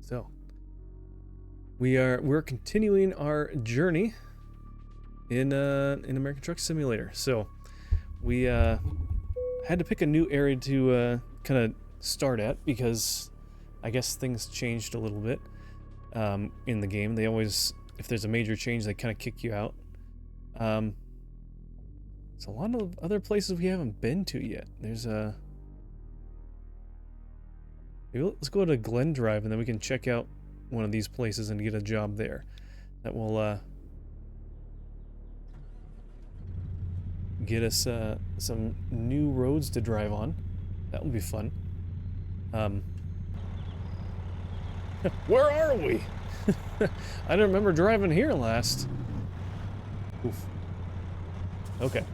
So we're continuing our journey in American Truck Simulator. So we had to pick a new area to kind of start at because I guess things changed a little bit in the game. They always, if there's a major change, they kind of kick you out. There's a lot of other places we haven't been to yet. There's maybe let's go to Glen Drive and then we can check out one of these places and get a job there. That will get us some new roads to drive on. That will be fun. Where are we? I don't remember driving here last. Oof. Okay.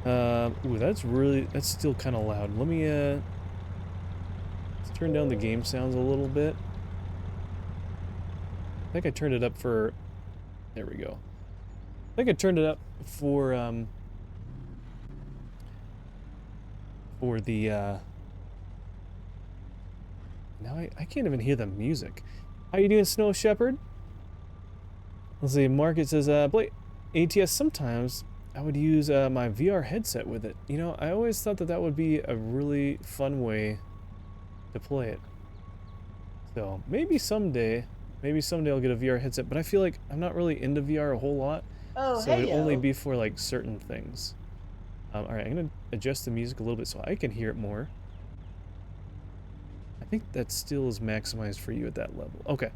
Ooh, that's still kind of loud. Let me, let's turn down the game sounds a little bit. I think I turned it up for, there we go. I think I turned it up for the, now I can't even hear the music. How you doing, Snow Shepherd? Let's see, Market says, Blake, ATS, sometimes I would use my VR headset with it. You know, I always thought that would be a really fun way to play it. So maybe someday I'll get a VR headset, but I feel like I'm not really into VR a whole lot. Oh, so it'd only be for like certain things. Alright, I'm gonna adjust the music a little bit so I can hear it more. I think that still is maximized for you at that level. Okay.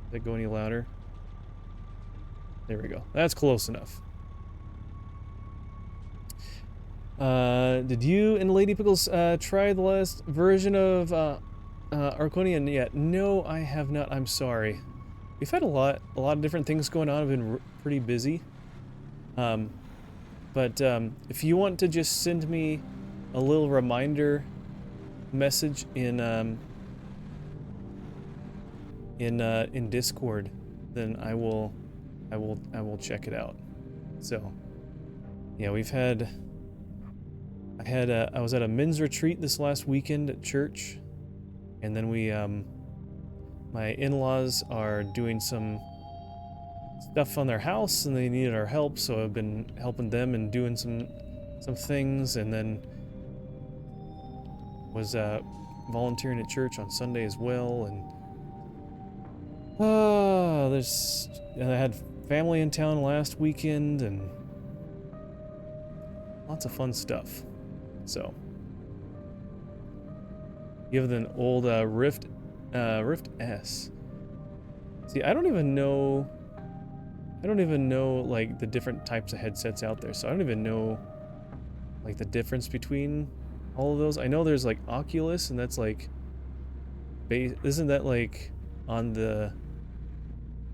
Does that go any louder? There we go. That's close enough. Did you and Lady Pickles try the last version of Arconian yet? No, I have not. I'm sorry. We've had a lot of different things going on. I've been pretty busy. But if you want to just send me a little reminder message in Discord, then I will check it out. So yeah, I was at a men's retreat this last weekend at church, and then my in-laws are doing some stuff on their house and they needed our help, so I've been helping them and doing some things, and then was volunteering at church on Sunday as well, and I had family in town last weekend and lots of fun stuff. So you have an old Rift S. See, I don't even know like the different types of headsets out there, so I don't even know like the difference between all of those. I know there's like Oculus, and that's like isn't that like on the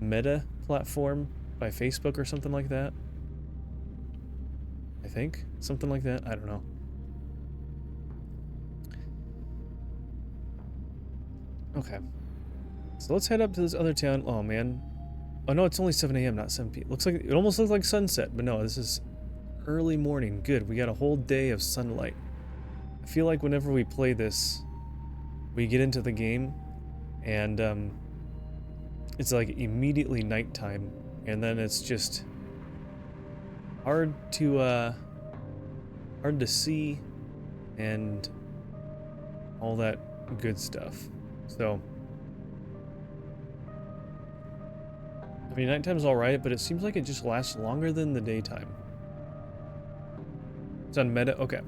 Meta platform by Facebook or something like that? I think something like that. I don't know. Okay, so let's head up to this other town. Oh man, oh no, it's only 7 a.m. not 7 p.m. Looks like it almost looks like sunset, but no, this is early morning. Good, we got a whole day of sunlight. I feel like whenever we play this, we get into the game, and it's like immediately nighttime, and then it's just hard to see, and all that good stuff. So, I mean, nighttime's alright, but it seems like it just lasts longer than the daytime. It's on Meta, okay.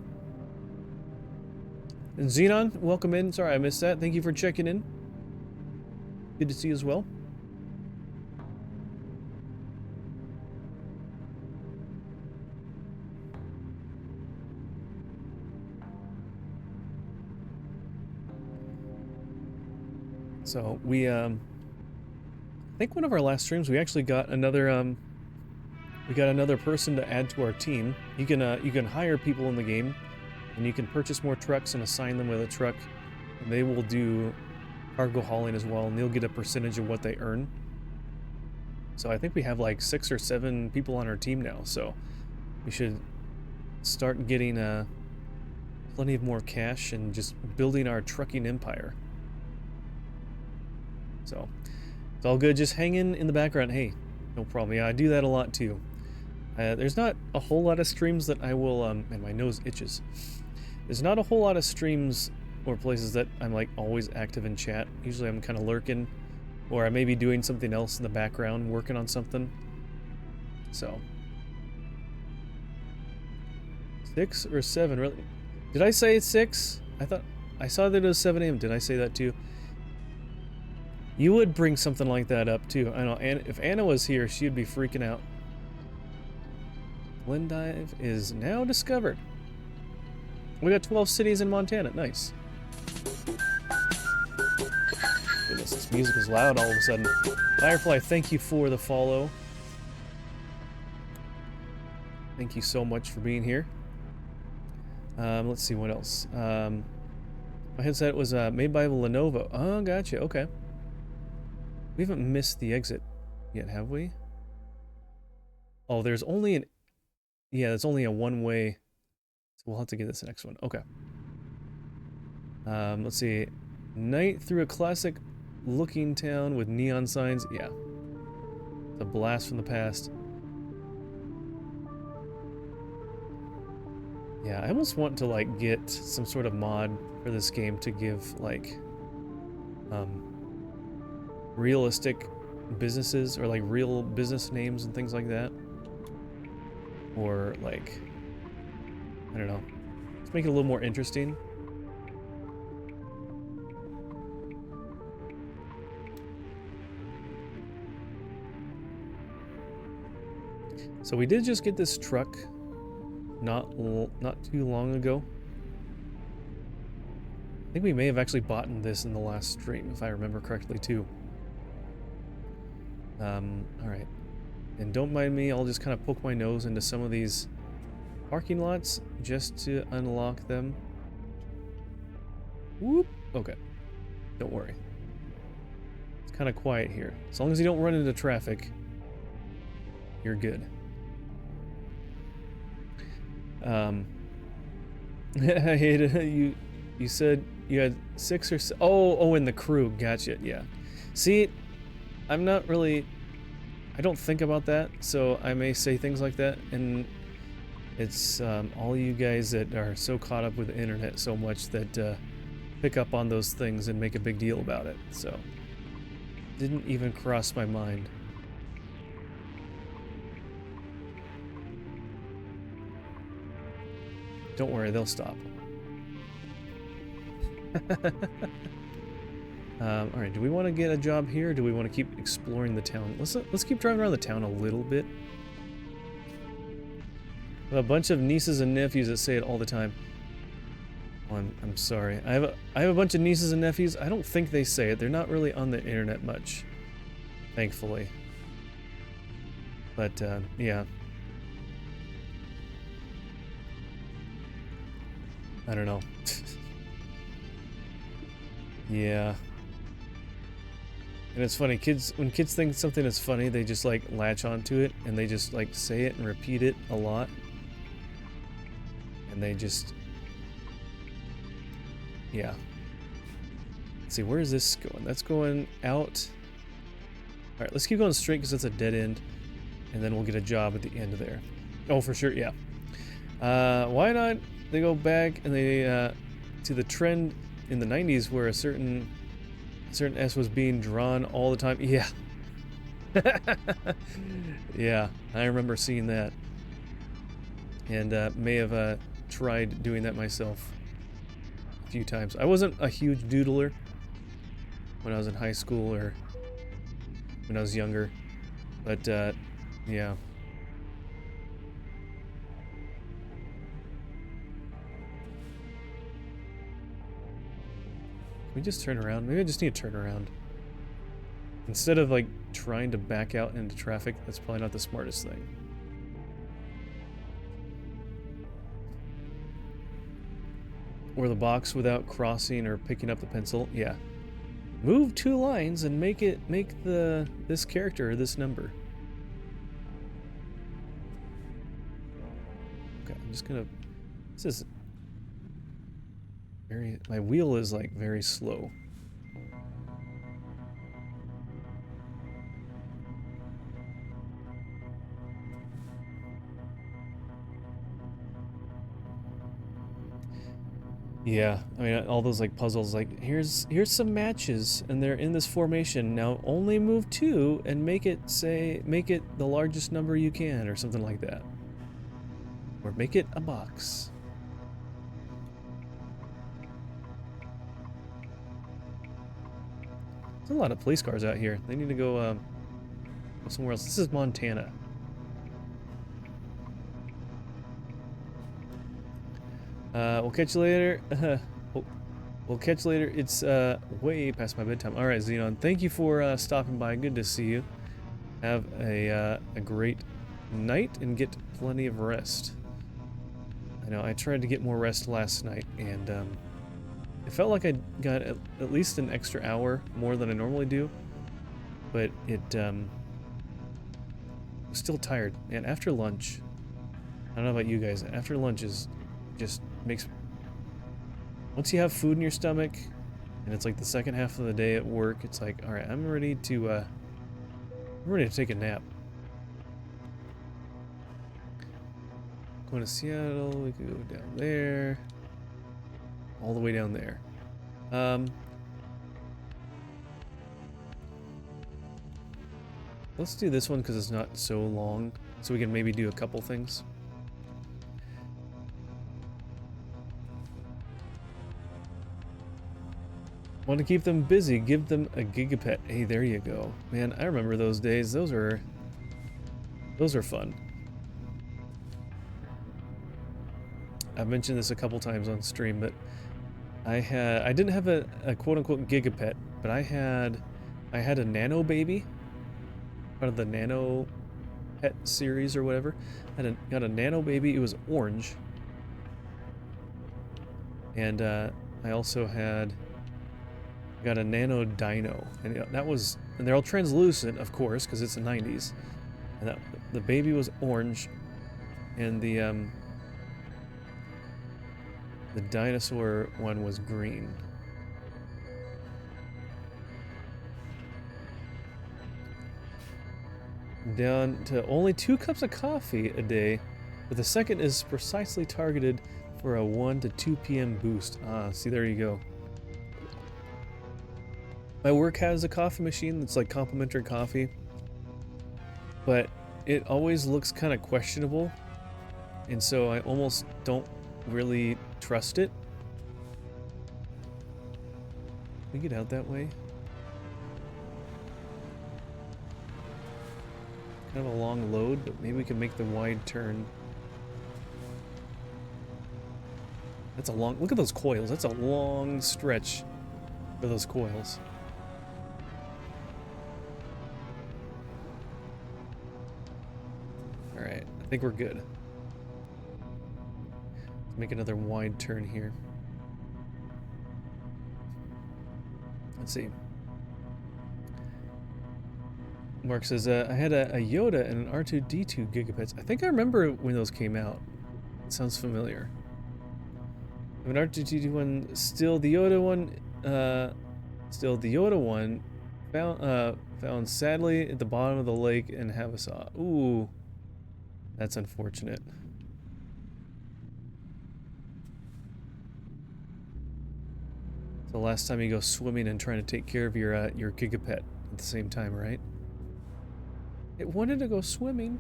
And Xenon, welcome in. Sorry I missed that. Thank you for checking in. Good to see you as well. So we I think one of our last streams we actually got another person to add to our team. You can hire people in the game, and you can purchase more trucks and assign them with a truck, and they will do cargo hauling as well, and they'll get a percentage of what they earn. So I think we have like 6 or 7 people on our team now, so we should start getting plenty of more cash and just building our trucking empire. So it's all good. Just hanging in the background. Hey, no problem. Yeah, I do that a lot too. There's not a whole lot of streams that I will, and my nose itches. There's not a whole lot of streams or places that I'm like always active in chat. Usually I'm kind of lurking, or I may be doing something else in the background, working on something. So 6 or 7, really? Did I say it's 6? I thought I saw that it was 7 a.m. Did I say that too? You would bring something like that up too. I know, and if Anna was here, she'd be freaking out. Glendive is now discovered. We got 12 cities in Montana. Nice. Goodness, this music is loud all of a sudden. Firefly, thank you for the follow. Thank you so much for being here. Let's see what else. My headset was made by Lenovo. Oh, gotcha. Okay. We haven't missed the exit yet, have we? Oh, there's only an... Yeah, there's only a one-way... So we'll have to get this next one. Okay. Let's see. Night through a classic-looking town with neon signs. Yeah. It's a blast from the past. Yeah, I almost want to, like, get some sort of mod for this game to give, like, realistic businesses, or, like, real business names and things like that. Or, like, I don't know. Let's make it a little more interesting. So we did just get this truck not too long ago. I think we may have actually bought this in the last stream, if I remember correctly, too. Alright. And don't mind me, I'll just kind of poke my nose into some of these parking lots just to unlock them. Whoop! Okay. Don't worry. It's kind of quiet here. As long as you don't run into traffic, you're good. I hate it. You said you had 6 or so. Oh, in the crew. Gotcha. Yeah. See, I'm not really... I don't think about that, so I may say things like that, and it's all you guys that are so caught up with the internet so much that pick up on those things and make a big deal about it, so didn't even cross my mind. Don't worry, they'll stop. Alright, do we want to get a job here, or do we want to keep exploring the town? Let's keep driving around the town a little bit. I have a bunch of nieces and nephews that say it all the time. Oh, I'm sorry. I have a bunch of nieces and nephews. I don't think they say it. They're not really on the internet much, thankfully. But yeah. I don't know. Yeah. And it's funny, when kids think something is funny, they just like latch onto it and they just like say it and repeat it a lot. And they just... Yeah. Let's see, where is this going? That's going out. Alright, let's keep going straight because that's a dead end. And then we'll get a job at the end of there. Oh, for sure, yeah. Why not? They go back and they, to the trend in the 90s where a certain S was being drawn all the time. Yeah. Yeah, I remember seeing that. And may have tried doing that myself a few times. I wasn't a huge doodler when I was in high school or when I was younger. But, yeah. Can we just turn around? Maybe I just need to turn around. Instead of, like, trying to back out into traffic, that's probably not the smartest thing. Or the box without crossing or picking up the pencil. Yeah. Move 2 lines and make this character this number. Okay, I'm just gonna... This is... my wheel is like very slow. Yeah, I mean, all those like puzzles, like here's some matches, and they're in this formation. Now only move two and make it the largest number you can, or something like that, or make it a box. There's a lot of police cars out here. They need to go somewhere else. This is Montana. We'll catch you later. We'll catch you later. It's way past my bedtime. All right, Xenon. Thank you for stopping by. Good to see you. Have a great night and get plenty of rest. I know I tried to get more rest last night, and it felt like I got at least an extra hour more than I normally do, but it was still tired. And after lunch, I don't know about you guys, after lunch is just makes, once you have food in your stomach and it's like the second half of the day at work, it's like, all right, I'm ready to take a nap. Going to Seattle, we could go down there, all the way down there. Let's do this one because it's not so long, so we can maybe do a couple things. Want to keep them busy, give them a gigapet. Hey, there you go. Man, I remember those days. Those are fun. I've mentioned this a couple times on stream, but I didn't have a quote-unquote gigapet, but I had a nano baby, part of the nano pet series or whatever. Got a nano baby. It was orange, and I also got a nano dino, and and they're all translucent, of course, because it's the 90s. And the baby was orange, and the dinosaur one was green. Down to only 2 cups of coffee a day, but the second is precisely targeted for a 1 to 2 p.m. boost. Ah, see, there you go. My work has a coffee machine that's like complimentary coffee, but it always looks kind of questionable, and so I almost don't really trust it. Can we get out that way? Kind of a long load, but maybe we can make the wide turn. That's a long, look at those coils. That's a long stretch for those coils. All right, I think we're good. Let's make another wide turn here. Let's see. Mark says, I had a Yoda and an R2-D2 gigapets. I think I remember when those came out. It sounds familiar. I have an R2-D2 one, still the Yoda one, found sadly at the bottom of the lake in Havasaw. Ooh, that's unfortunate. It's the last time you go swimming and trying to take care of your gigapet at the same time, right? It wanted to go swimming.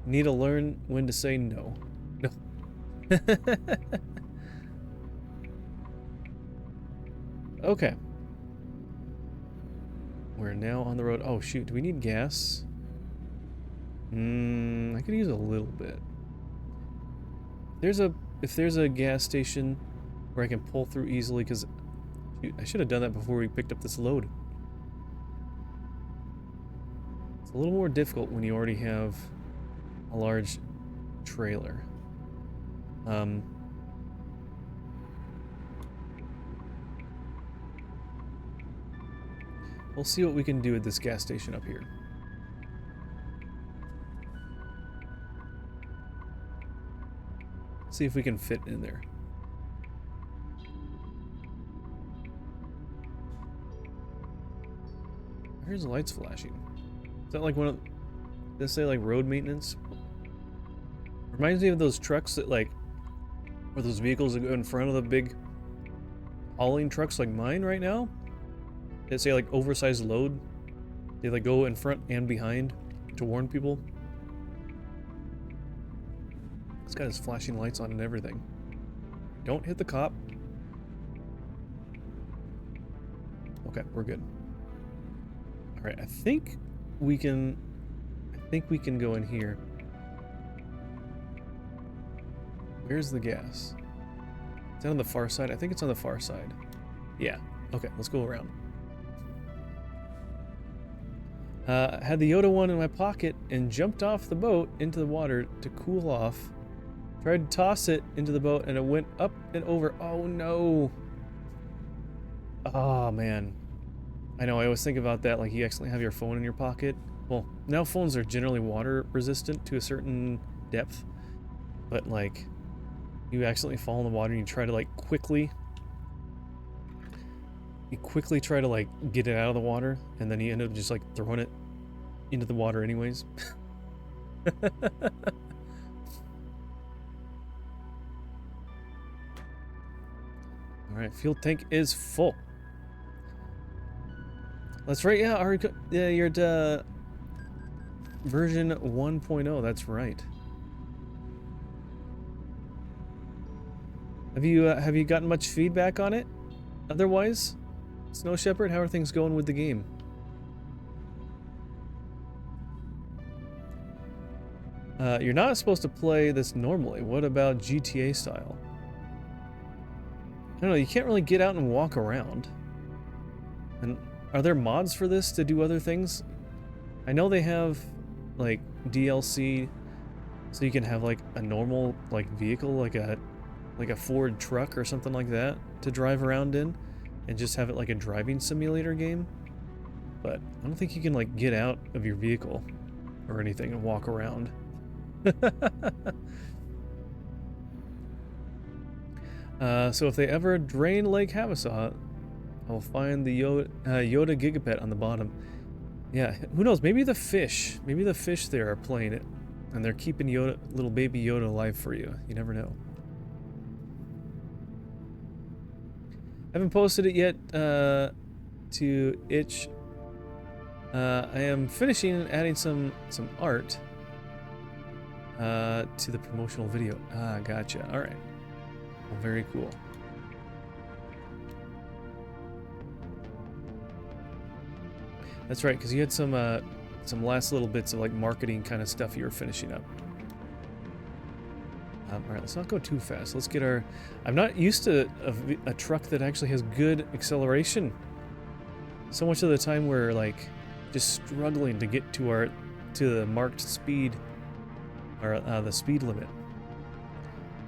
Need to learn when to say no. No. Okay. We're now on the road. Oh shoot, do we need gas? I could use a little bit. If there's a gas station where I can pull through easily, because I should have done that before we picked up this load. It's a little more difficult when you already have a large trailer. We'll see what we can do at this gas station up here. See if we can fit in there. Here's the lights flashing. Is that like one of... Does it say like road maintenance? Reminds me of those trucks that like Or those vehicles that go in front of the big hauling trucks like mine right now. That say like oversized load. They like go in front and behind to warn people. This guy has flashing lights on and everything. Don't hit the cop. Okay, we're good. Alright, I think we can go in here. Where's the gas? Is that on the far side? I think it's on the far side. Yeah. Okay, let's go around. I had the Yoda one in my pocket and jumped off the boat into the water to cool off. Tried to toss it into the boat and it went up and over. Oh no. Oh man. I know, I always think about that, like you accidentally have your phone in your pocket. Well, now phones are generally water resistant to a certain depth. But like, you accidentally fall in the water and you try to like quickly try to like get it out of the water, and then you end up just like throwing it into the water anyways. Alright, fuel tank is full. That's right, yeah, you're at version 1.0, that's right. Have you gotten much feedback on it? Otherwise? Snow Shepherd, how are things going with the game? You're not supposed to play this normally. What about GTA style? I don't know, you can't really get out and walk around. And are there mods for this to do other things? I know they have like DLC so you can have like a normal like vehicle, like a Ford truck or something like that to drive around in and just have it like a driving simulator game. But I don't think you can like get out of your vehicle or anything and walk around. So if they ever drain Lake Havasu, I'll find the Yoda Gigapet on the bottom. Yeah, who knows? Maybe the fish there are playing it, and they're keeping Yoda, little baby Yoda, alive for you. You never know. Haven't posted it yet to itch. I am finishing and adding some art to the promotional video. Ah, gotcha. All right. Well, very cool. That's right, because you had some last little bits of like marketing kind of stuff you were finishing up. All right, let's not go too fast. Let's get our... I'm not used to a truck that actually has good acceleration. So much of the time we're like just struggling to get to the marked speed, or the speed limit.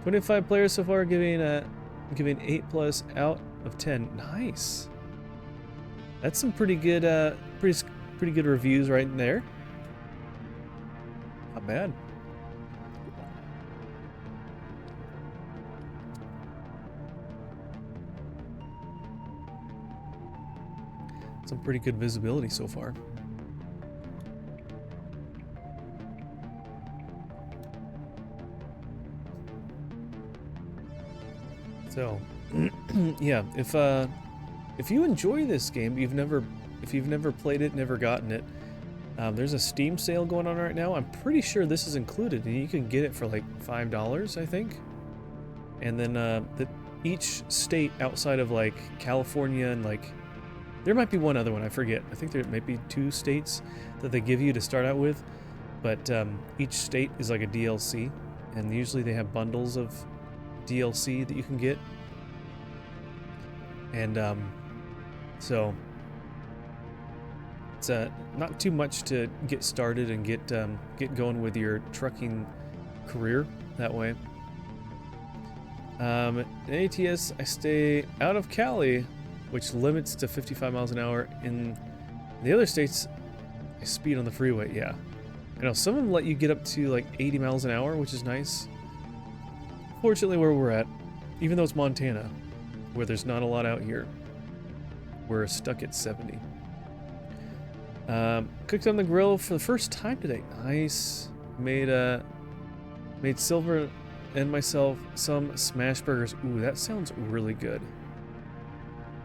25 players so far, giving 8+ out of 10. Nice. That's some pretty good pretty good reviews right in there. Not bad. Some pretty good visibility so far. So, yeah, if you enjoy this game, if you've never played it, never gotten it, there's a Steam sale going on right now. I'm pretty sure this is included, and you can get it for like $5, I think. And then each state outside of like California and like, there might be one other one, I forget. I think there might be 2 states that they give you to start out with, but each state is like a DLC, and usually they have bundles of DLC that you can get. And so it's not too much to get started and get going with your trucking career that way. In ATS, I stay out of Cali, which limits to 55 miles an hour. In the other states, I speed on the freeway. Yeah, I know some of them let you get up to like 80 miles an hour, which is nice. Fortunately, where we're at, even though it's Montana, where there's not a lot out here, we're stuck at 70. Cooked on the grill for the first time today. Nice. Made silver and myself some smash burgers. Ooh, that sounds really good.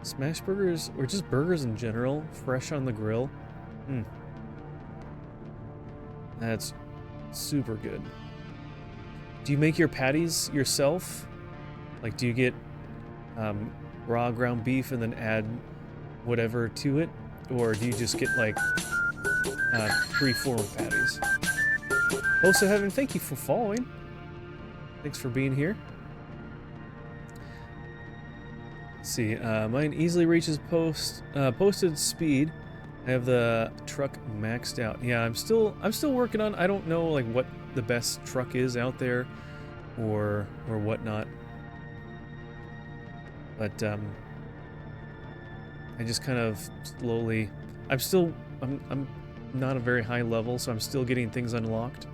Smash burgers, or just burgers in general, fresh on the grill. That's super good. Do you make your patties yourself? Like, do you get raw ground beef and then add whatever to it? Or do you just get, like, pre-formed patties? Also, Heaven, thank you for following. Thanks for being here. Let's see, mine easily reaches posted speed. I have the truck maxed out. Yeah, I'm still working on. I don't know like what the best truck is out there, or whatnot. But I just kind of slowly. I'm not a very high level, so I'm still getting things unlocked.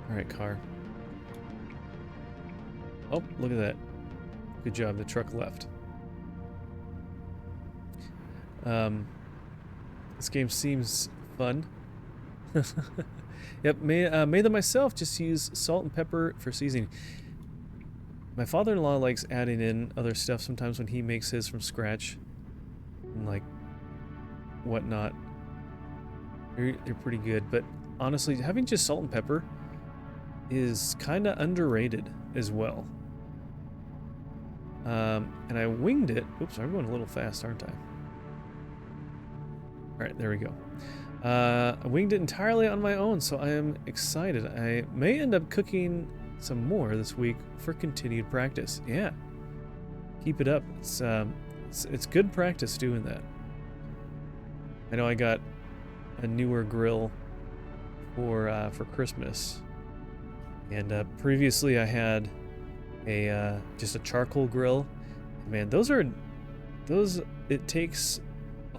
All right, car. Oh, look at that. Good job. The truck left. This game seems fun. Yep, made them myself. Just use salt and pepper for seasoning. My father-in-law likes adding in other stuff sometimes when he makes his from scratch, and like whatnot. They're pretty good, but honestly, having just salt and pepper is kind of underrated as well. And I winged it. Oops, I'm going a little fast, aren't I? Alright, there we go. I winged it entirely on my own, so I am excited. I may end up cooking some more this week for continued practice. Yeah. Keep it up. It's good practice doing that. I know I got a newer grill for Christmas. And previously I had a just a charcoal grill. Man, it takes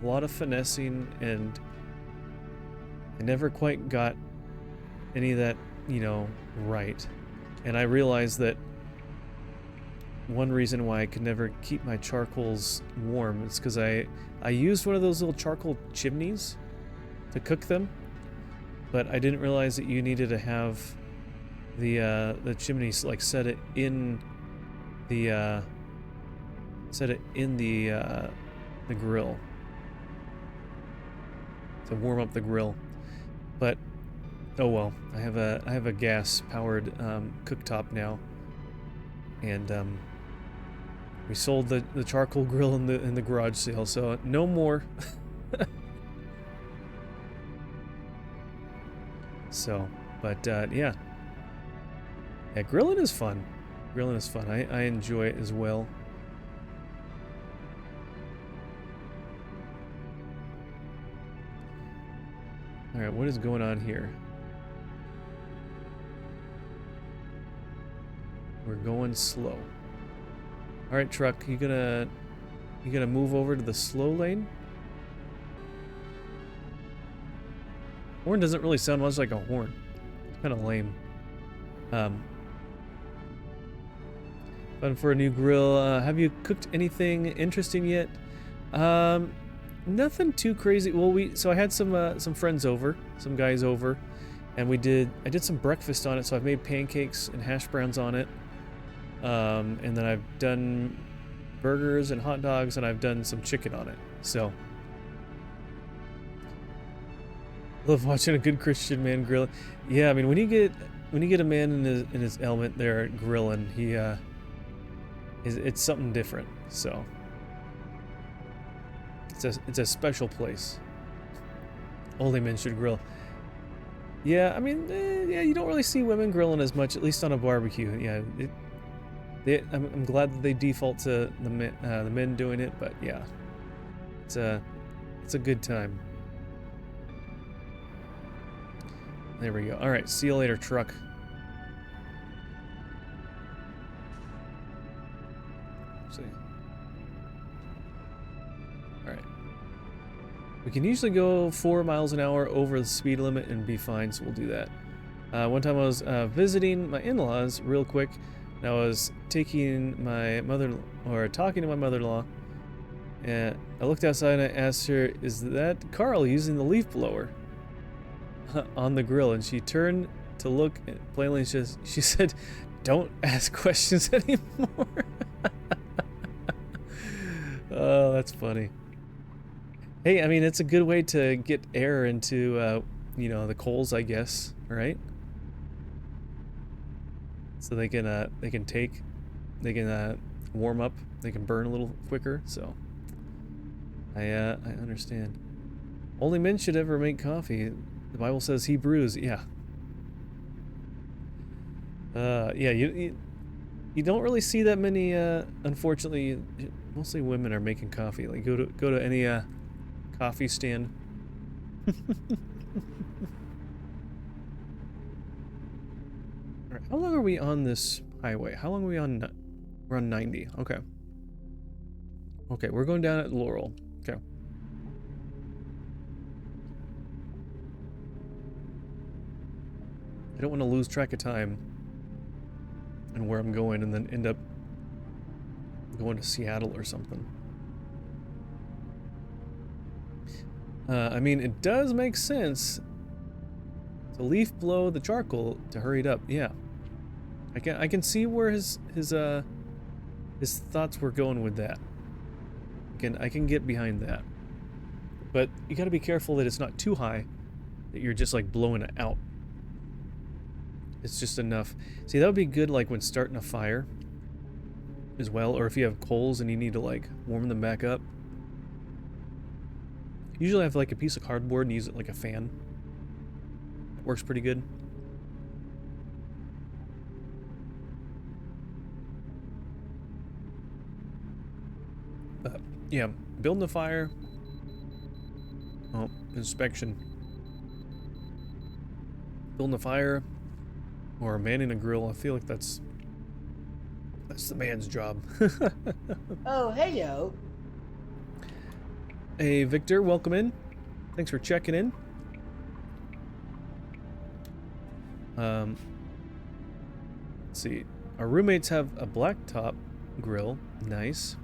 a lot of finessing, and I never quite got any of that, you know, right. And I realized that one reason why I could never keep my charcoals warm is because I used one of those little charcoal chimneys to cook them, but I didn't realize that you needed to have the chimneys like set it in the grill to warm up the grill. But oh well, I have a gas powered cooktop now, and we sold the charcoal grill in the garage sale, so no more. So, but yeah, grilling is fun. Grilling is fun. I enjoy it as well. All right, what is going on here? We're going slow. All right, truck, you gonna move over to the slow lane? Horn doesn't really sound much like a horn. It's kind of lame. Fun for a new grill. Have you cooked anything interesting yet? Nothing too crazy. Well, I had some friends over, some guys over, and I did some breakfast on it. So I've made pancakes and hash browns on it, and then I've done burgers and hot dogs, and I've done some chicken on it. So love watching a good Christian man grill. Yeah, I mean when you get a man in his element there grilling, it's something different. So it's a special place. Only men should grill. Yeah, I mean, yeah, you don't really see women grilling as much, at least on a barbecue. Yeah, I'm glad that they default to the men doing it, but yeah, it's a good time. There we go. All right, see you later, truck. See. All right. We can usually go 4 miles an hour over the speed limit and be fine, so we'll do that. One time I was visiting my in-laws real quick, and I was talking to my mother-in-law, and I looked outside and I asked her, "Is that Carl using the leaf blower on the grill?" And she turned to look. Plainly, she said, "Don't ask questions anymore." Oh, that's funny. Hey, I mean, it's a good way to get air into, you know, the coals, I guess, right? So they can warm up, they can burn a little quicker. So I understand. Only men should ever make coffee. The Bible says he brews. Yeah. Yeah. You don't really see that many. Unfortunately, mostly women are making coffee. Like go to any coffee stand. Alright, how long are we on this highway? How long are we on? We're on 90. Okay. Okay, we're going down at Laurel. Okay. I don't want to lose track of time and where I'm going and then end up going to Seattle or something. I mean, it does make sense to leaf blow the charcoal to hurry it up. Yeah. I can see where his thoughts were going with that. I can get behind that. But you got to be careful that it's not too high, that you're just like blowing it out. It's just enough. See, that would be good like when starting a fire as well, or if you have coals and you need to like warm them back up. Usually I have like a piece of cardboard and use it like a fan. It works pretty good. But yeah, building a fire. Oh, inspection. Building a fire or manning a grill. I feel like that's the man's job. Oh, heyo. Hey, Victor, welcome in. Thanks for checking in. Let's see. Our roommates have a blacktop grill. Nice.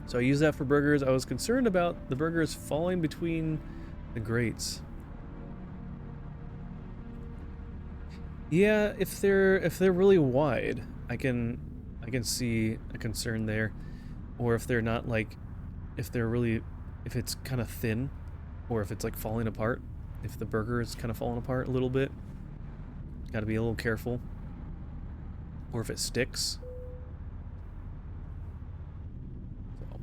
So I use that for burgers. I was concerned about the burgers falling between the grates. Yeah, if they're really wide, I can see a concern there. Or if they're not like, if it's kind of thin, or if it's like falling apart, if the burger is kind of falling apart a little bit, got to be a little careful. Or if it sticks. So,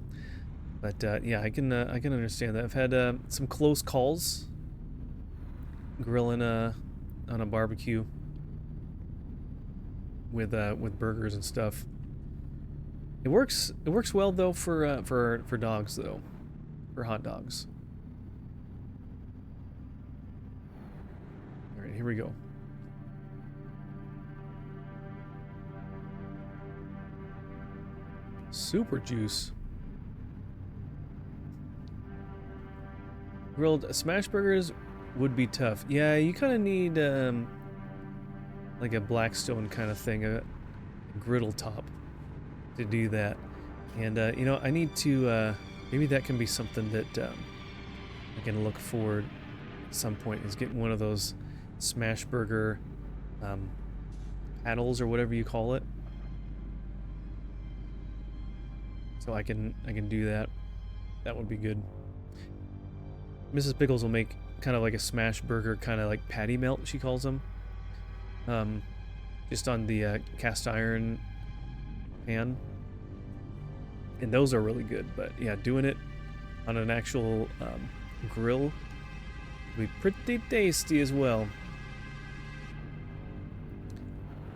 but yeah, I can understand that. I've had some close calls grilling on a barbecue with burgers and stuff. It works well though for dogs though. For hot dogs. All right, here we go. Super juice. Grilled smash burgers would be tough. Yeah, you kind of need like a Blackstone kind of thing, a griddle top to do that. And you know, I need to maybe that can be something that I can look forward at some point, is getting one of those smash burger paddles or whatever you call it. So I can do that. That would be good. Mrs. Pickles will make kind of like a smash burger, kind of like patty melt, she calls them. Just on the cast iron pan. And those are really good, but yeah, doing it on an actual grill would be pretty tasty as well.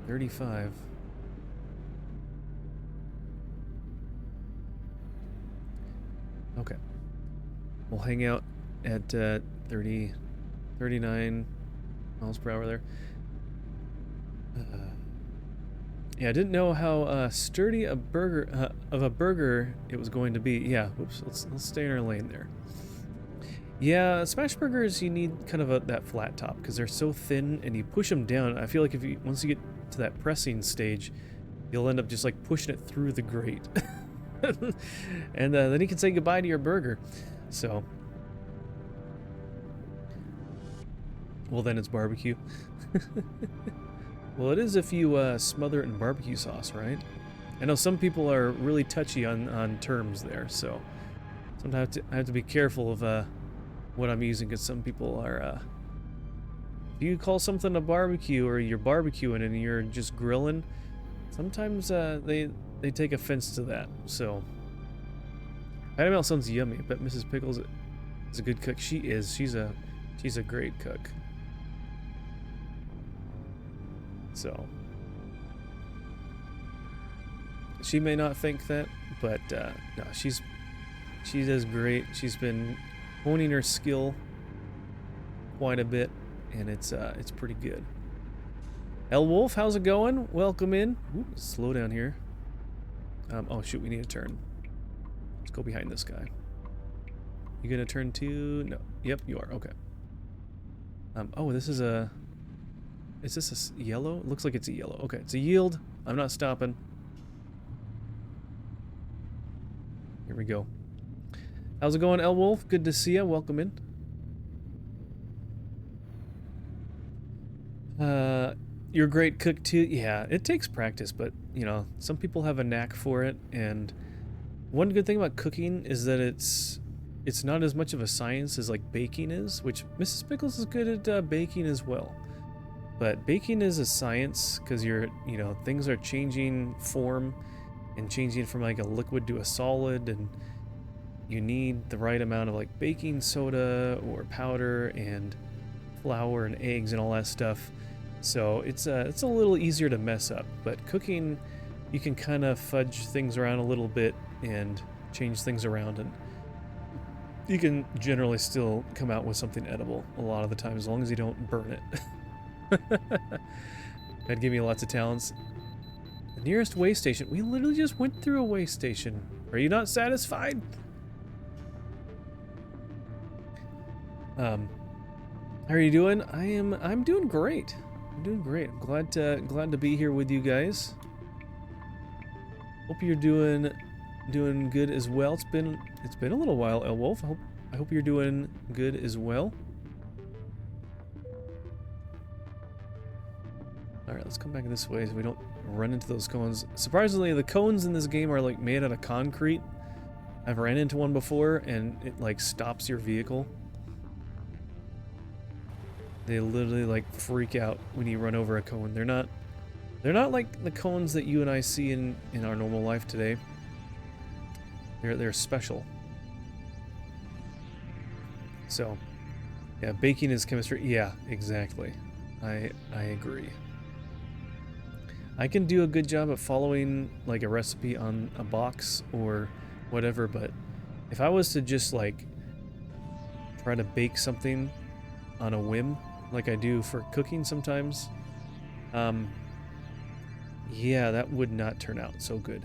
35. Okay. We'll hang out at 39 miles per hour there. Yeah, I didn't know how sturdy a burger it was going to be. Yeah, whoops. Let's stay in our lane there. Yeah, smash burgers, you need kind of that flat top because they're so thin, and you push them down. I feel like once you get to that pressing stage, you'll end up just like pushing it through the grate, and then you can say goodbye to your burger. So, well, then it's barbecue. Well, it is if you smother it in barbecue sauce, right? I know some people are really touchy on terms there, so sometimes I have to be careful of what I'm using, because some people are, if you call something a barbecue or you're barbecuing and you're just grilling, sometimes they take offense to that. So Patty Melt sounds yummy. I bet Mrs. Pickles is a good cook. She is. She's a great cook. So she may not think that, but no, she does great. She's been honing her skill quite a bit, and it's pretty good. El Wolf, how's it going? Welcome in. Ooh, slow down here. Oh shoot, we need a turn. Let's go behind this guy. You gonna turn too? No. Yep, you are. Okay. Oh, this is a... Is this a yellow? It looks like it's a yellow. Okay, it's a yield. I'm not stopping. Here we go. How's it going, El Wolf? Good to see you. Welcome in. You're a great cook too. Yeah, it takes practice, but you know, some people have a knack for it. And one good thing about cooking is that it's not as much of a science as like baking is, which Mrs. Pickles is good at baking as well. But baking is a science because things are changing form and changing from like a liquid to a solid, and you need the right amount of like baking soda or powder and flour and eggs and all that stuff. So it's a little easier to mess up. But cooking, you can kind of fudge things around a little bit and change things around, and you can generally still come out with something edible a lot of the time, as long as you don't burn it. That'd give me lots of talents. The nearest way station. We literally just went through a way station. Are you not satisfied? How are you doing? I'm doing great. I'm doing great. I'm glad to be here with you guys. Hope you're doing good as well. It's been a little while, El Wolf. I hope you're doing good as well. Alright, let's come back this way so we don't run into those cones. Surprisingly, the cones in this game are like made out of concrete. I've ran into one before and it like stops your vehicle. They literally like freak out when you run over a cone. They're not like the cones that you and I see in our normal life today. They're special. So, yeah, baking is chemistry. Yeah, exactly. I agree. I can do a good job at following like a recipe on a box or whatever, but if I was to just like try to bake something on a whim, like I do for cooking sometimes, yeah, that would not turn out so good.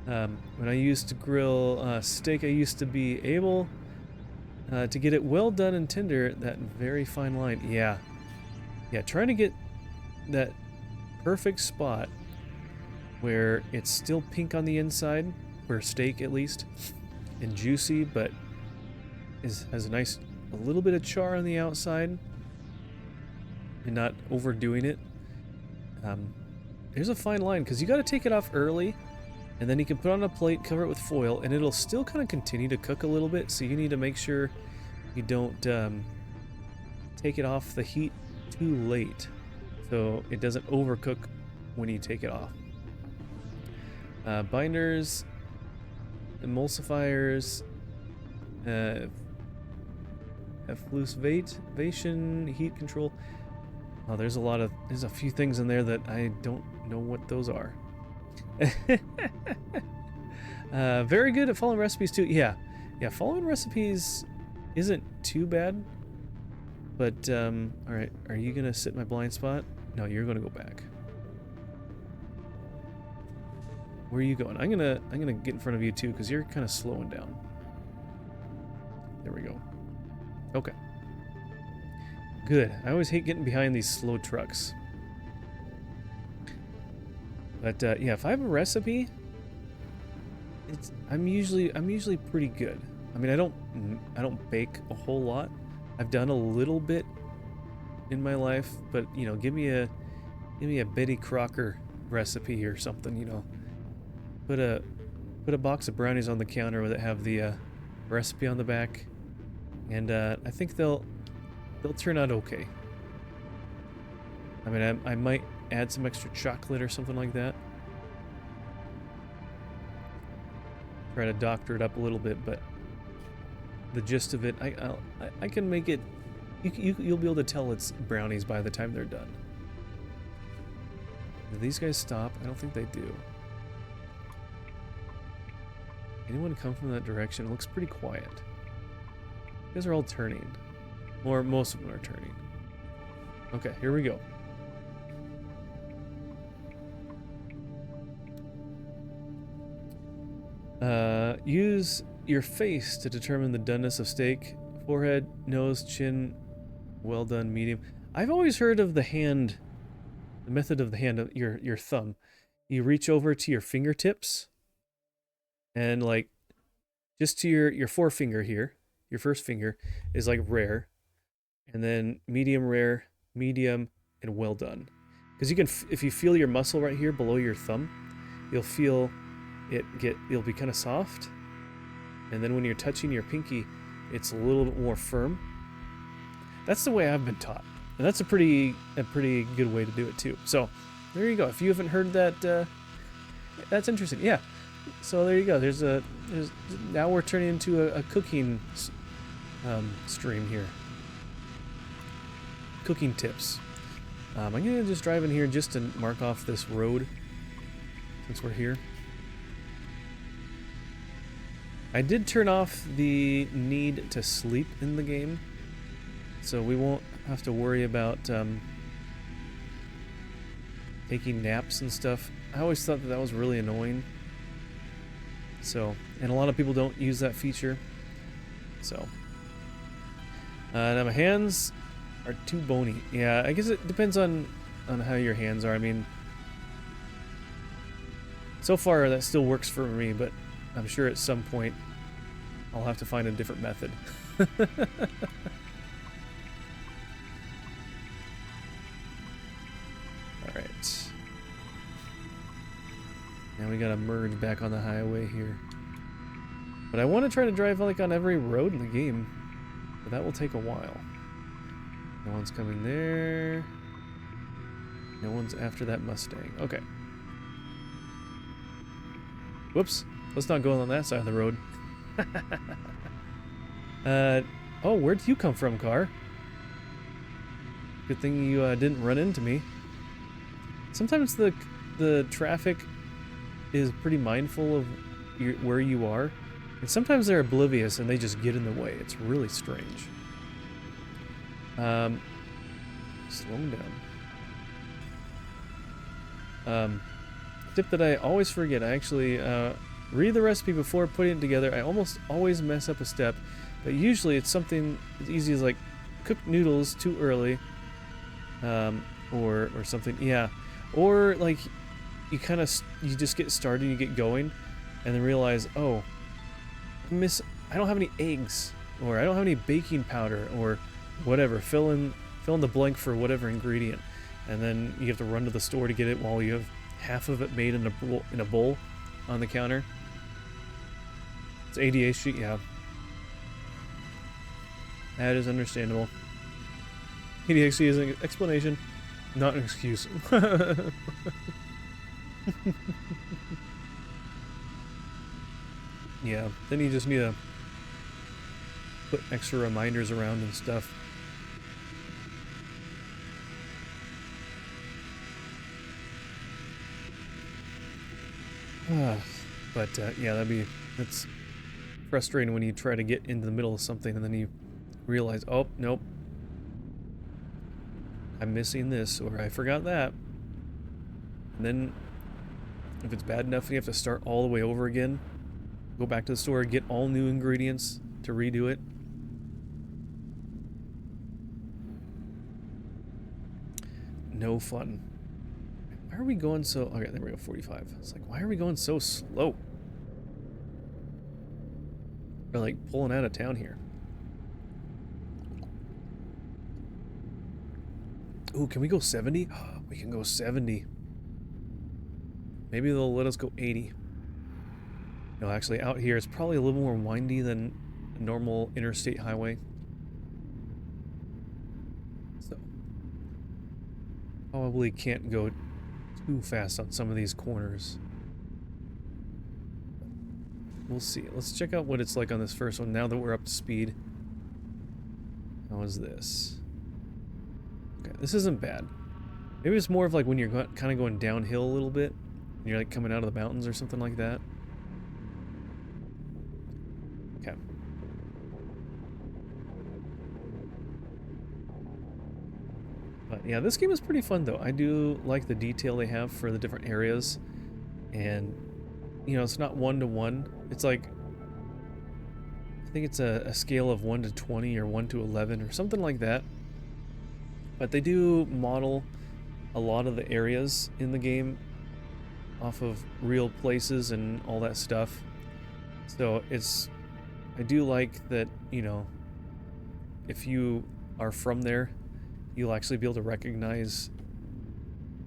When I used to grill steak, I used to be able to get it well done and tender, that very fine line. Yeah, trying to get that perfect spot where it's still pink on the inside, for steak at least, and juicy, but has a little bit of char on the outside, and not overdoing it. There's a fine line, because you got to take it off early, and then you can put it on a plate, cover it with foil, and it'll still kind of continue to cook a little bit, so you need to make sure you don't take it off the heat too late, so it doesn't overcook when you take it off. Binders, emulsifiers, effluivation, heat control. Oh, there's a few things in there that I don't know what those are. Very good at following recipes too. Yeah, following recipes isn't too bad. But all right, are you gonna sit in my blind spot? No, you're gonna go back. Where are you going? I'm gonna get in front of you too, because you're kind of slowing down. There we go. Okay. Good. I always hate getting behind these slow trucks. But yeah, if I have a recipe, I'm usually pretty good. I mean, I don't bake a whole lot, I've done a little bit in my life, but you know, give me a Betty Crocker recipe or something, you know. Put a box of brownies on the counter that have the recipe on the back, and I think they'll turn out okay. I mean, I might add some extra chocolate or something like that. Try to doctor it up a little bit, but the gist of it, I can make it. You'll be able to tell it's brownies by the time they're done. Do these guys stop? I don't think they do. Anyone come from that direction? It looks pretty quiet. You guys are all turning. Or most of them are turning. Okay, here we go. Use your face to determine the doneness of steak. Forehead, nose, chin, well done, medium. I've always heard of the hand, the method of the hand, of your thumb. You reach over to your fingertips, and like, just to your forefinger here, your first finger is like rare, and then medium rare, medium, and well done. Because you can, if you feel your muscle right here below your thumb, you'll feel it'll be kind of soft, and then when you're touching your pinky, it's a little bit more firm. That's the way I've been taught, and that's a pretty good way to do it too. So there you go. If you haven't heard that, that's interesting. Yeah. So there you go. There's now we're turning into a cooking stream here. Cooking tips. I'm gonna just drive in here just to mark off this road since we're here. I did turn off the need to sleep in the game, so we won't have to worry about taking naps and stuff. I always thought that was really annoying. So, and a lot of people don't use that feature. So, now my hands are too bony. Yeah, I guess it depends on how your hands are. I mean, so far that still works for me, but I'm sure at some point I'll have to find a different method. Alright. Now we gotta merge back on the highway here. But I want to try to drive like on every road in the game. But that will take a while. No one's coming there. No one's after that Mustang. Okay. Whoops. Let's not go on that side of the road. Oh, where'd you come from, car? Good thing you didn't run into me. Sometimes the traffic is pretty mindful of where you are, and sometimes they're oblivious and they just get in the way. It's really strange. Slow them down. Tip that I always forget. I actually read the recipe before putting it together. I almost always mess up a step, but usually it's something as easy as like cook noodles too early, or something. Yeah, or like you just get started, you get going, and then realize, oh, I don't have any eggs, or I don't have any baking powder, or whatever. Fill in the blank for whatever ingredient, and then you have to run to the store to get it while you have half of it made in a bowl on the counter. It's ADHD, yeah. That is understandable. ADHD is an explanation, not an excuse. Yeah, then you just need to put extra reminders around and stuff. But yeah, that's frustrating when you try to get into the middle of something and then you realize, oh, nope, I'm missing this, or I forgot that. And then if it's bad enough, you have to start all the way over again, go back to the store, get all new ingredients to redo it. No fun. Why are we going so... Okay, there we go, 45. It's like, why are we going so slow? We're like pulling out of town here. Ooh, can we go 70? We can go 70. Maybe they'll let us go 80. No, actually, out here it's probably a little more windy than a normal interstate highway. So, probably can't go too fast on some of these corners. We'll see. Let's check out what it's like on this first one now that we're up to speed. How is this? Okay, this isn't bad. Maybe it's more of like when you're kind of going downhill a little bit. And you're like coming out of the mountains or something like that. Okay. But yeah, this game is pretty fun though. I do like the detail they have for the different areas. And, you know, it's not 1-to-1. It's like, I think it's a scale of 1 to 20 or 1 to 11 or something like that. But they do model a lot of the areas in the game off of real places and all that stuff. So I do like that, you know, if you are from there, you'll actually be able to recognize,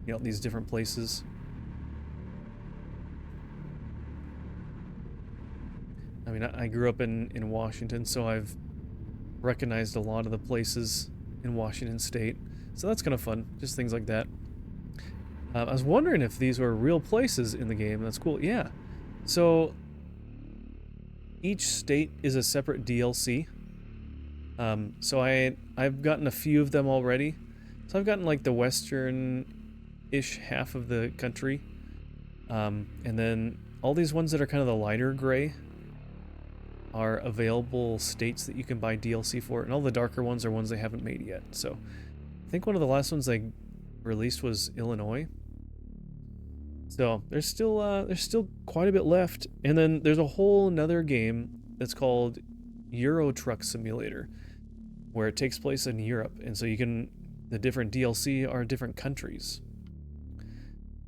you know, these different places. I mean, I grew up in Washington, so I've recognized a lot of the places in Washington State. So that's kind of fun, just things like that. I was wondering if these were real places in the game. That's cool. Yeah. So each state is a separate DLC. So I've gotten a few of them already. So I've gotten like the western-ish half of the country. And then all these ones that are kind of the lighter gray are available states that you can buy DLC for, and all the darker ones are ones they haven't made yet. So I think one of the last ones they released was Illinois. So there's still quite a bit left. And then there's a whole another game that's called Euro Truck Simulator, where it takes place in Europe, and so the different DLC are different countries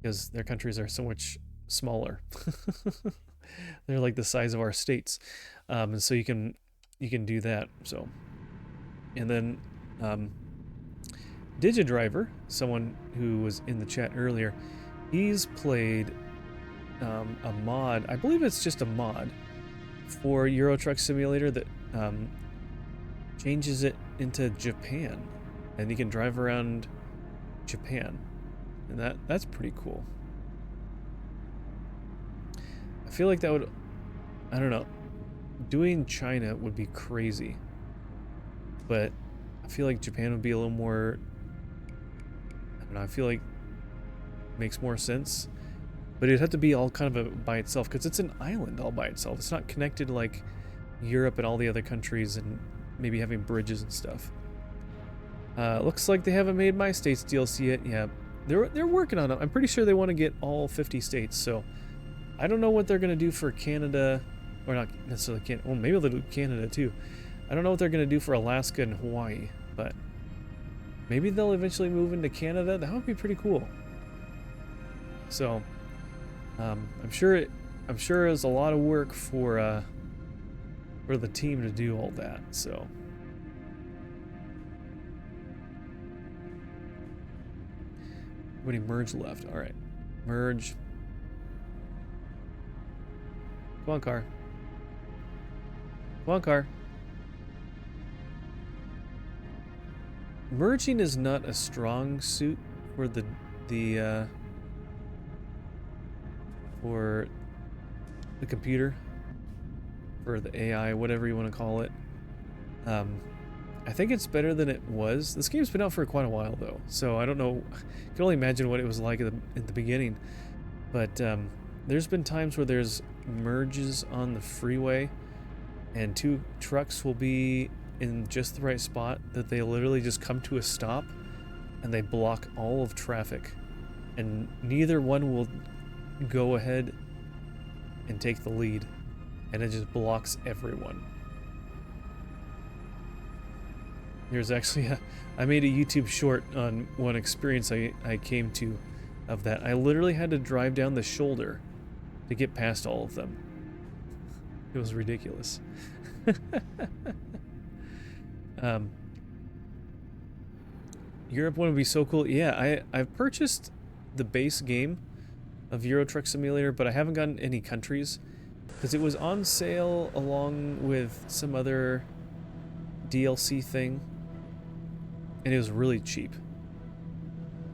because their countries are so much smaller. They're like the size of our states, and so you can do that. So, and then Digidriver, someone who was in the chat earlier, he's played a mod. I believe it's just a mod for Euro Truck Simulator that changes it into Japan, and you can drive around Japan, and that's pretty cool. I feel like that would, I don't know, doing China would be crazy, but I feel like Japan would be a little more, I don't know, I feel like it makes more sense, but it'd have to be all kind of by itself, because it's an island all by itself. It's not connected like Europe and all the other countries and maybe having bridges and stuff. Looks like they haven't made my state's DLC yet. Yeah, they're working on it. I'm pretty sure they want to get all 50 states, so I don't know what they're going to do for Canada, or not necessarily Canada. Well, maybe they'll do Canada too. I don't know what they're going to do for Alaska and Hawaii, but maybe they'll eventually move into Canada. That would be pretty cool. So, I'm sure it's a lot of work for the team to do all that. So, how many merge left? All right, merge. Come on, car. Come on, car. Merging is not a strong suit for the computer, for the AI, whatever you want to call it. I think it's better than it was. This game's been out for quite a while though, so I don't know. I can only imagine what it was like in the beginning. But there's been times where there's merges on the freeway, and two trucks will be in just the right spot that they literally just come to a stop, and they block all of traffic, and neither one will go ahead and take the lead, and it just blocks everyone. There's actually I made a YouTube short on one experience I came to of that. I literally had to drive down the shoulder to get past all of them. It was ridiculous. Europe one would be so cool. Yeah, I've purchased the base game of Euro Truck Simulator, but I haven't gotten any countries because it was on sale along with some other DLC thing, and it was really cheap.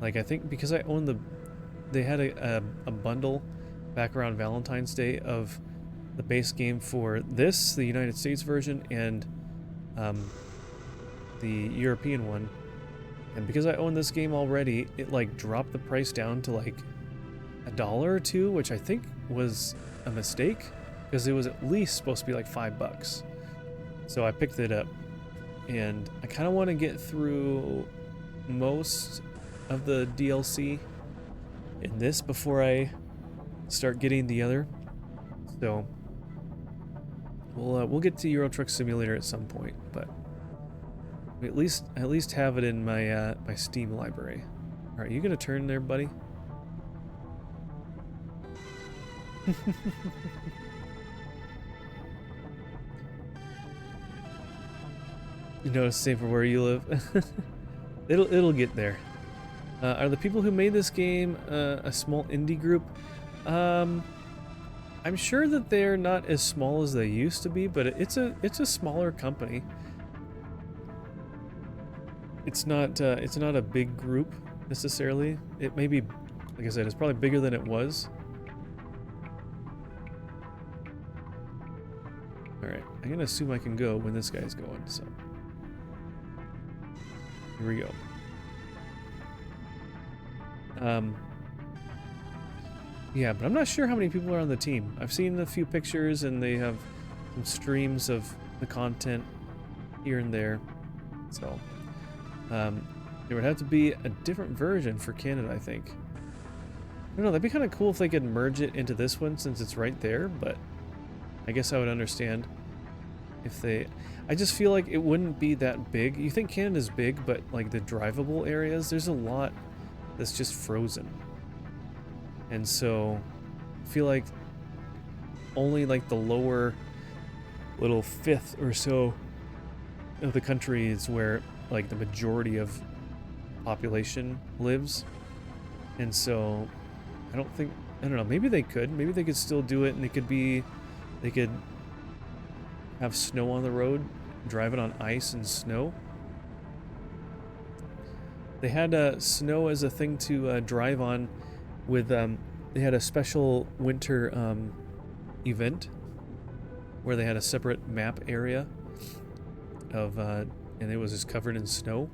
Like, I think because I own they had a bundle back around Valentine's Day of the base game for this, the United States version, and the European one. And because I own this game already, it like dropped the price down to like $1 or $2, which I think was a mistake because it was at least supposed to be like $5. So I picked it up, and I kind of want to get through most of the DLC in this before I start getting the other. So we'll get to Euro Truck Simulator at some point, but at least have it in my my Steam library. All right, you gonna turn there, buddy? You notice the same for where you live. It'll get there. Are the people who made this game a small indie group? I'm sure that they're not as small as they used to be, but it's a smaller company. It's not a big group necessarily. It may be, like I said, it's probably bigger than it was. All right, I'm gonna assume I can go when this guy's going. So here we go. Yeah, but I'm not sure how many people are on the team. I've seen a few pictures, and they have some streams of the content here and there. So there would have to be a different version for Canada, I think. I don't know, that'd be kind of cool if they could merge it into this one since it's right there, but I guess I would understand if they... I just feel like it wouldn't be that big. You think Canada's big, but like the drivable areas, there's a lot that's just frozen. And so I feel like only like the lower little fifth or so of the country is where like the majority of population lives. And so I don't know, maybe they could still do it, and they could have snow on the road, drive it on ice and snow. They had snow as a thing to drive on with, they had a special winter event where they had a separate map area of, and it was just covered in snow.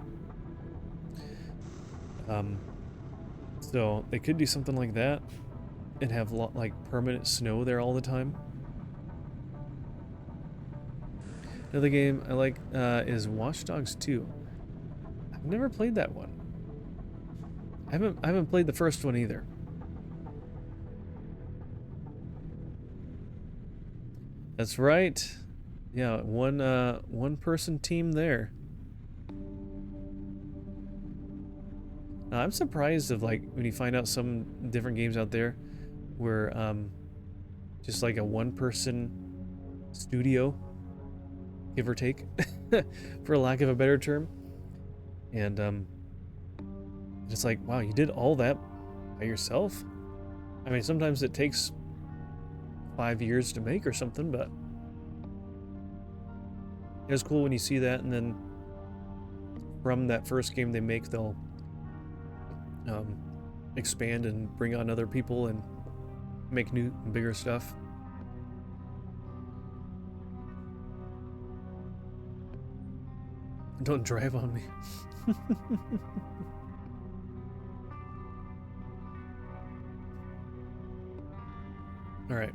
So they could do something like that and have like permanent snow there all the time. Another game I like is Watch Dogs 2. I've never played that one. I haven't played the first one either. That's right. Yeah, one person team there. I'm surprised of like when you find out some different games out there where just like a one person studio, give or take, for lack of a better term. And it's like, wow, you did all that by yourself? I mean, sometimes it takes 5 years to make or something, but it's cool when you see that, and then from that first game they make, they'll expand and bring on other people and make new and bigger stuff. Don't drive on me. All right.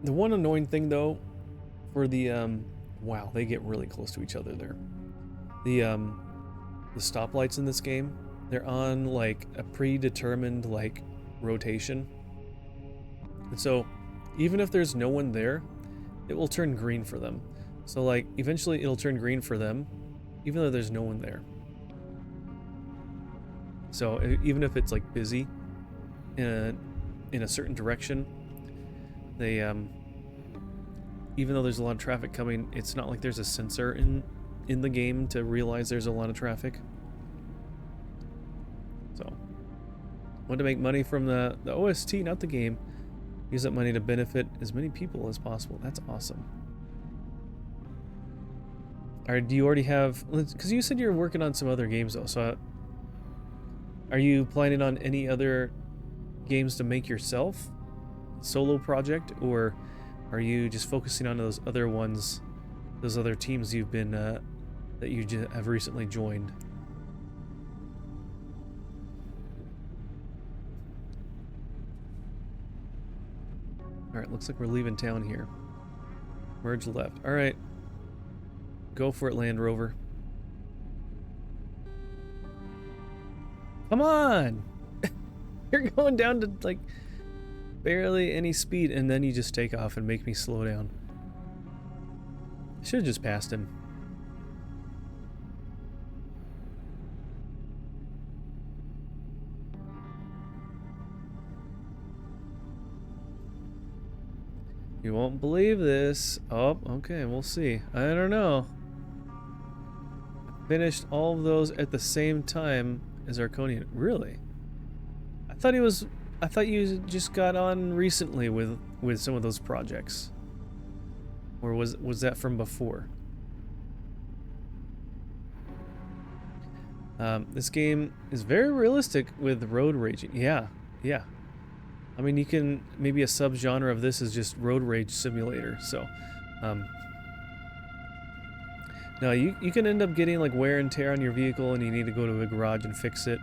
The one annoying thing though, for the wow, they get really close to each other there. The stoplights in this game, they're on like a predetermined like rotation. And so even if there's no one there, it will turn green for them. So like eventually it'll turn green for them even though there's no one there. So even if it's like busy in a certain direction, they even though there's a lot of traffic coming, it's not like there's a sensor in in the game to realize there's a lot of traffic. So, want to make money from the OST, not the game. Use that money to benefit as many people as possible. That's awesome. Alright, do you already have... Because you said you're working on some other games, though, so... Are you planning on any other games to make yourself? Solo project? Or are you just focusing on those other ones, those other teams you've been, that you have recently joined? Alright, looks like we're leaving town here. Merge left. Alright. Go for it, Land Rover. Come on! You're going down to, like, barely any speed, and then you just take off and make me slow down. Should have just passed him. You won't believe this. Oh, okay, we'll see. I don't know. Finished all of those at the same time as Arconian. Really? I thought you just got on recently with some of those projects. Or was that from before? This game is very realistic with road raging. Yeah. I mean, you can, maybe a subgenre of this is just road rage simulator. So, no, you can end up getting like wear and tear on your vehicle, and you need to go to a garage and fix it.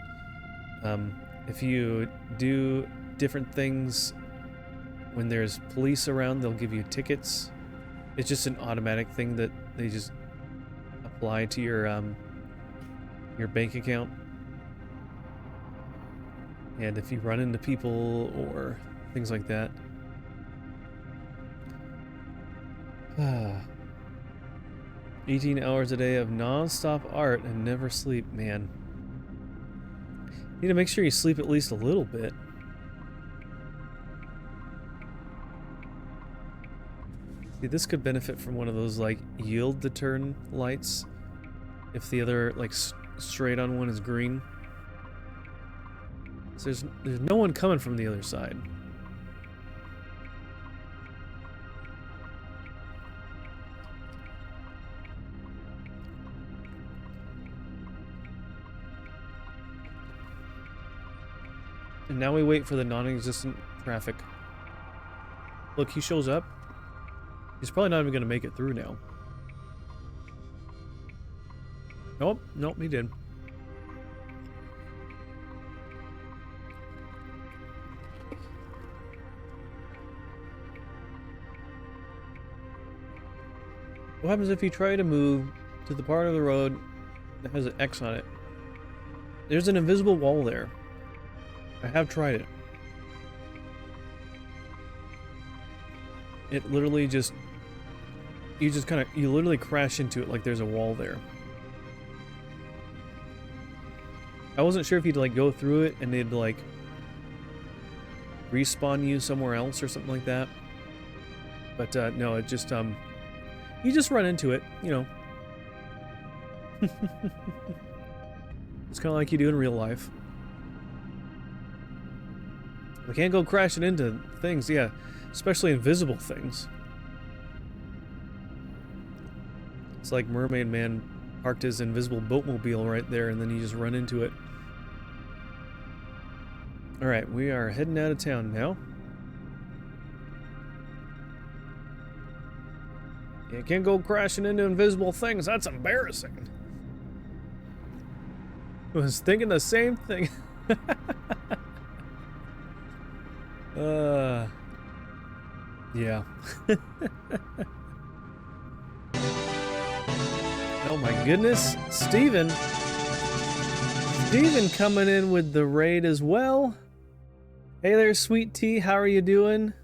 If you do different things when there's police around, they'll give you tickets. It's just an automatic thing that they just apply to your bank account. And if you run into people or things like that. 18 hours a day of non-stop art and never sleep, man. You need to make sure you sleep at least a little bit. See, this could benefit from one of those, like, yield to turn lights. If the other, like, straight on one is green. So there's no one coming from the other side. And now we wait for the non-existent traffic. Look, he shows up. He's probably not even going to make it through now. Nope, he did. What happens if you try to move to the part of the road that has an X on it? There's an invisible wall there. I have tried it. It literally just... You literally crash into it like there's a wall there. I wasn't sure if you'd like go through it and they'd like respawn you somewhere else or something like that. But no, it just you just run into it, you know. It's kind of like you do in real life. We can't go crashing into things, yeah, especially invisible things. It's like Mermaid Man parked his invisible boatmobile right there, and then you just run into it. Alright, we are heading out of town now. You can't go crashing into invisible things, that's embarrassing. I was thinking the same thing. Yeah. Oh my goodness, Steven coming in with the raid as well. Hey there, Sweet Tea, how are you doing?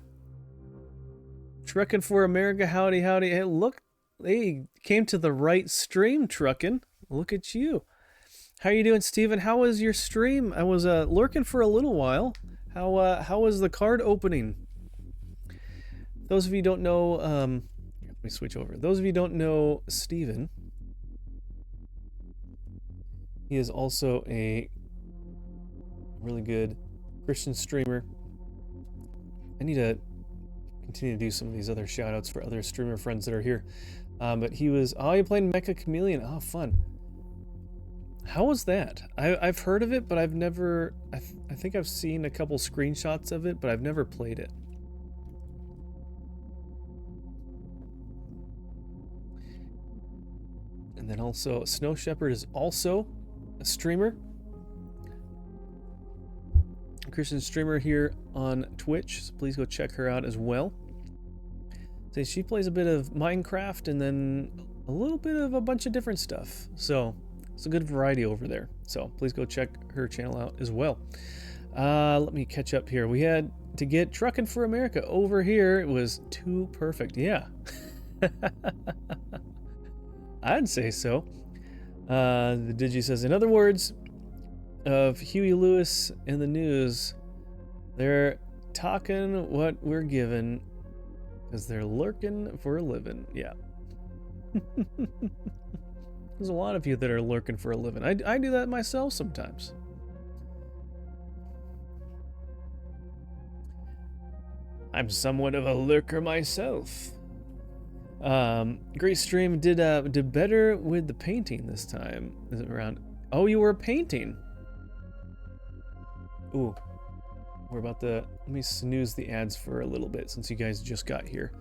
Trucking for America, howdy. Hey, look, hey, came to the right stream, trucking. Look at you. How are you doing, Steven? How was your stream? I was lurking for a little while. How was the card opening? Those of you don't know, let me switch over. Those of you don't know Steven, He is also a really good Christian streamer. I need to continue to do some of these other shout outs for other streamer friends that are here. But he was, oh, you played Mecha Chameleon. Oh, fun. How was that? I've heard of it, but I've never, I think I've seen a couple screenshots of it, but I've never played it. And then also, Snow Shepherd is also a streamer. A Christian streamer here on Twitch, so please go check her out as well. So she plays a bit of Minecraft and then a little bit of a bunch of different stuff. So it's a good variety over there. So please go check her channel out as well. Let me catch up here. We had to get Truckin' for America over here. It was too perfect. Yeah. I'd say so. The Digi says, in other words, of Huey Lewis in the news, they're talking what we're given because they're lurking for a living. Yeah. There's a lot of you that are lurking for a living. I do that myself sometimes. I'm somewhat of a lurker myself. Great stream. Did better with the painting this time. Is it around? Oh, you were painting. Ooh, we're about to, let me snooze the ads for a little bit since you guys just got here.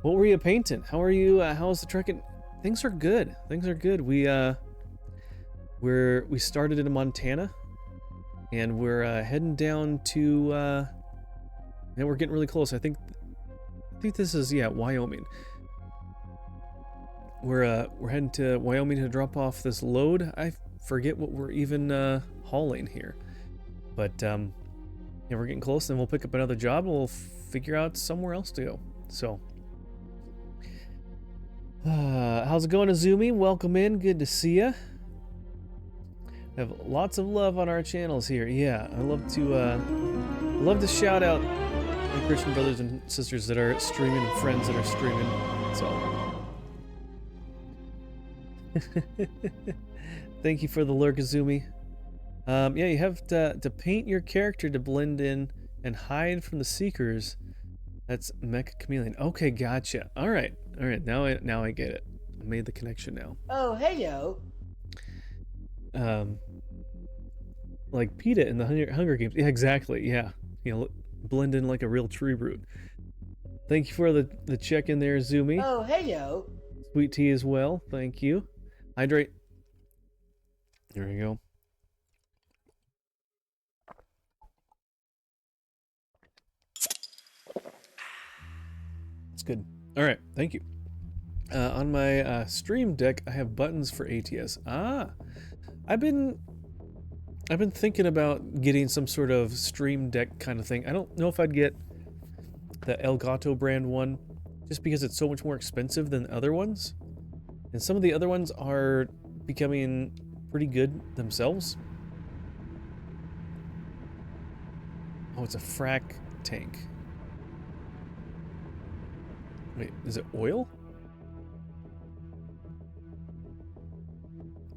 What were you painting? How are you? How's the trekking? Things are good. Things are good. We started in Montana, and we're heading down to and we're getting really close. I think this is, yeah, Wyoming. We're heading to Wyoming to drop off this load. I forget what we're even hauling here. But yeah, we're getting close, and we'll pick up another job, and we'll figure out somewhere else to go. So, how's it going, Azumi? Welcome in. Good to see ya. We have lots of love on our channels here. Yeah, I love to shout out my Christian brothers and sisters that are streaming and friends that are streaming. So, thank you for the lurk, Azumi. Yeah, you have to paint your character to blend in and hide from the seekers. That's Mecha Chameleon. Okay, gotcha. All right. Now I get it. I made the connection now. Oh, heyo. Like PETA in the Hunger Games. Yeah, exactly. Yeah, you know, blend in like a real tree root. Thank you for the check in there, Zoomy. Oh, heyo. Sweet tea as well. Thank you. Hydrate. There we go. It's good. All right, thank you. On my stream deck, I have buttons for ATS. I've been thinking about getting some sort of stream deck kind of thing. I don't know if I'd get the Elgato brand one, just because it's so much more expensive than other ones, and some of the other ones are becoming pretty good themselves. Oh, it's a frac tank. Wait, is it oil?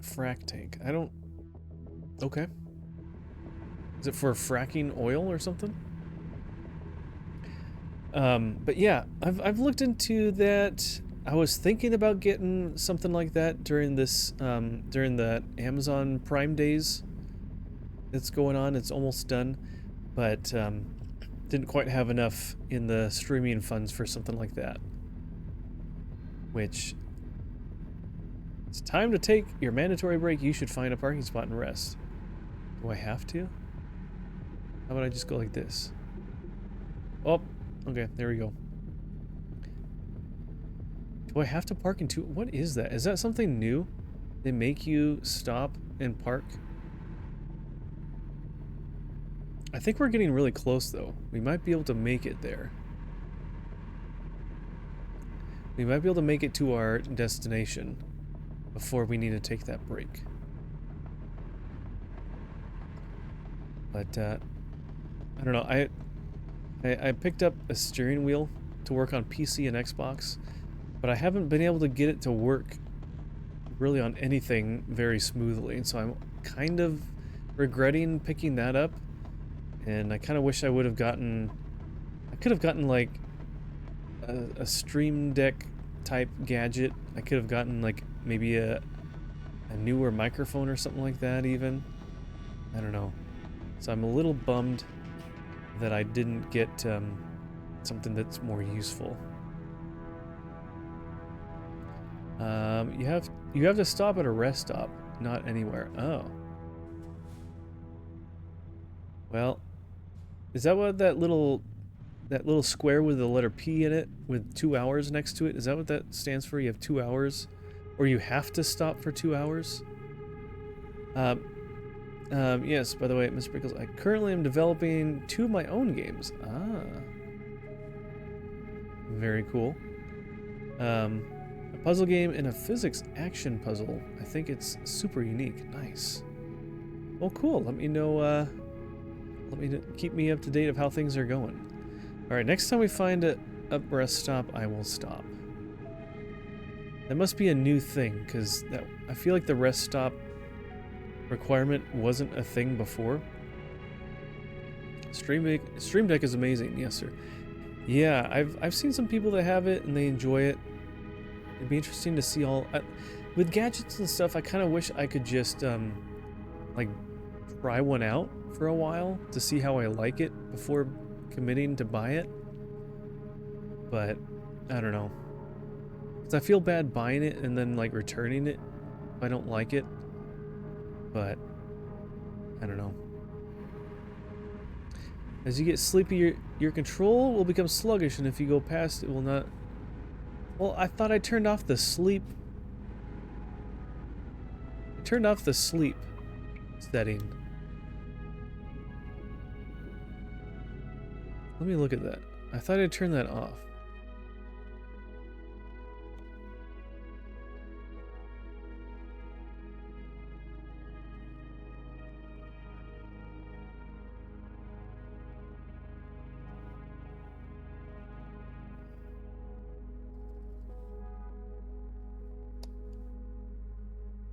Frac tank. I don't... Okay. Is it for fracking oil or something? But yeah, I've looked into that. I was thinking about getting something like that during this, during the Amazon Prime days that's going on. It's almost done, but didn't quite have enough in the streaming funds for something like that. Which, it's time to take your mandatory break. You should find a parking spot and rest. Do I have to? How about I just go like this? Oh, okay, there we go. Do I have to park in two? What is that? Is that something new? They make you stop and park? I think we're getting really close though. We might be able to make it there. We might be able to make it to our destination before we need to take that break. But I don't know. I picked up a steering wheel to work on PC and Xbox, but I haven't been able to get it to work really on anything very smoothly, and so I'm kind of regretting picking that up. And I kind of wish I would have gotten... I could have gotten like a Stream Deck type gadget. I could have gotten like maybe a newer microphone or something like that even. I don't know. So I'm a little bummed that I didn't get something that's more useful. You have to stop at a rest stop, not anywhere. Oh. Well, is that what that little square with the letter P in it with 2 hours next to it? Is that what that stands for? You have 2 hours, or you have to stop for 2 hours? Yes, by the way, Mr. Pickles, I currently am developing 2 of my own games. Ah. Very cool. A puzzle game and a physics action puzzle. I think it's super unique. Nice. Well, cool. Let me know, keep me up to date of how things are going. Alright, next time we find a rest stop, I will stop. That must be a new thing, because I feel like the rest stop requirement wasn't a thing before. Stream Deck is amazing, yes sir. Yeah, I've seen some people that have it and they enjoy it. It'd be interesting to see with gadgets and stuff. I kind of wish I could just like try one out for a while to see how I like it before committing to buy it. But I don't know, because I feel bad buying it and then like returning it if I don't like it. But I don't know. As you get sleepy, your control will become sluggish, and if you go past it will not... Well, I thought I turned off the sleep. I turned off the sleep setting. Let me look at that. I thought I turned that off.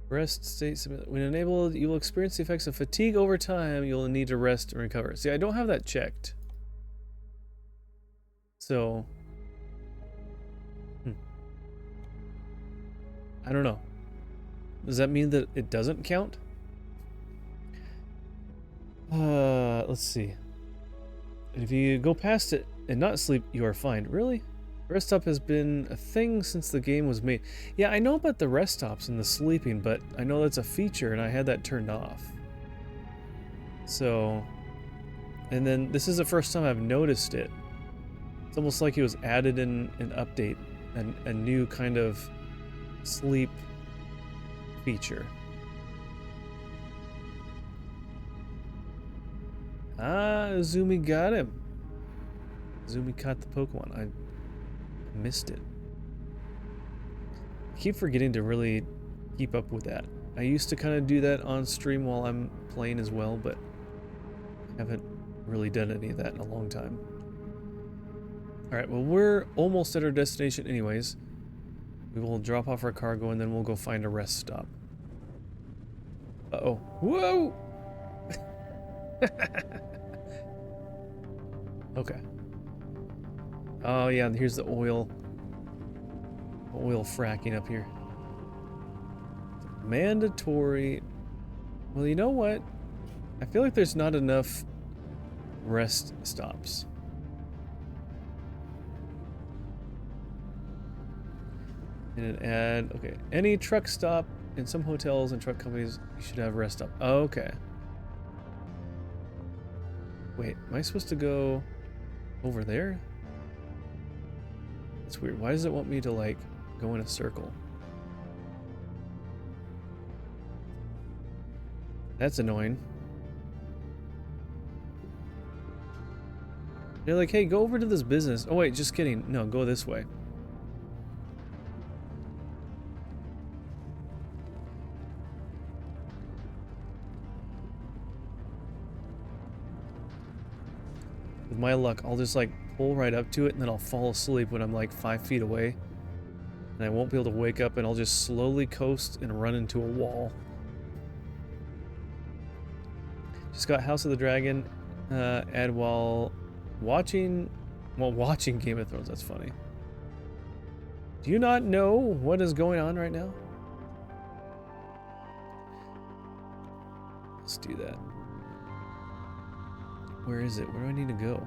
Rest state when enabled, you will experience the effects of fatigue over time. You'll need to rest and recover. See, I don't have that checked. So, I don't know. Does that mean that it doesn't count? Let's see. If you go past it and not sleep, you are fine. Really? Rest stop has been a thing since the game was made. Yeah, I know about the rest stops and the sleeping, but I know that's a feature and I had that turned off. So, and then this is the first time I've noticed it. It's almost like it was added in an update, a new kind of sleep feature. Ah, Zumi got him. Zumi caught the Pokemon. I missed it. I keep forgetting to really keep up with that. I used to kind of do that on stream while I'm playing as well, but I haven't really done any of that in a long time. Alright, well, we're almost at our destination anyways. We will drop off our cargo and then we'll go find a rest stop. Uh-oh. Whoa! Okay. Oh yeah, and here's the oil fracking up here. Mandatory. Well, you know what? I feel like there's not enough rest stops. And an ad. Okay, any truck stop in some hotels and truck companies, you should have rest stop. Oh, okay. Wait, am I supposed to go over there? It's weird. Why does it want me to, like, go in a circle? That's annoying. They're like, hey, go over to this business. Oh, wait, just kidding. No, go this way. With my luck, I'll just, like, pull right up to it and then I'll fall asleep when I'm, like, 5 feet away. And I won't be able to wake up and I'll just slowly coast and run into a wall. Just got House of the Dragon add while watching Game of Thrones. That's funny. Do you not know what is going on right now? Let's do that. Where is it? Where do I need to go?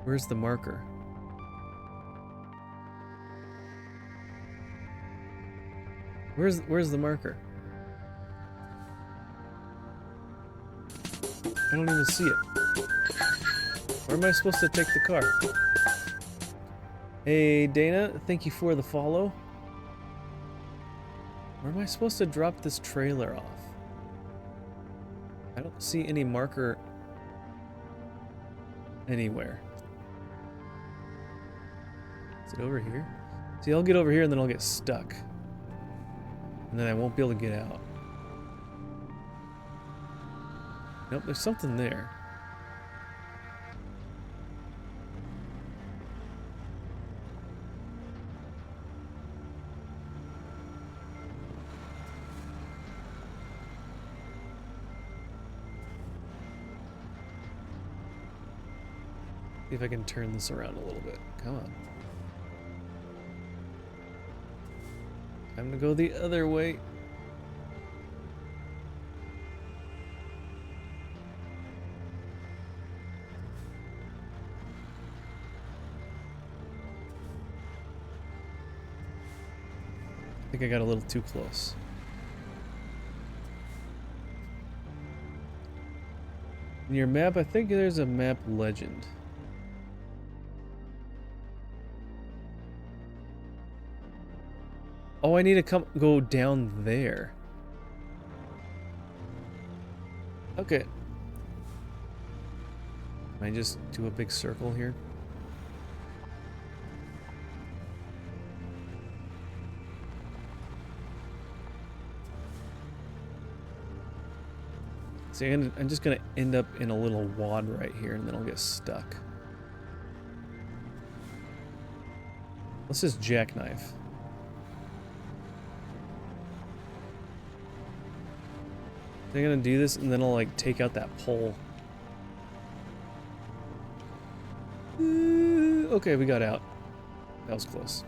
Where's the marker? Where's the marker? I don't even see it. Where am I supposed to take the car? Hey Dana, thank you for the follow. Where am I supposed to drop this trailer off? I don't see any marker anywhere. Is it over here? See, I'll get over here and then I'll get stuck. And then I won't be able to get out. Nope, there's something there. See if I can turn this around a little bit. Come on. Time to go the other way. I think I got a little too close. In your map, I think there's a map legend. Oh, I need to go down there. Okay. Can I just do a big circle here? See, I'm just gonna end up in a little wad right here and then I'll get stuck. Let's just jackknife. I'm gonna do this and then I'll like take out that pole. Okay, we got out. That was close.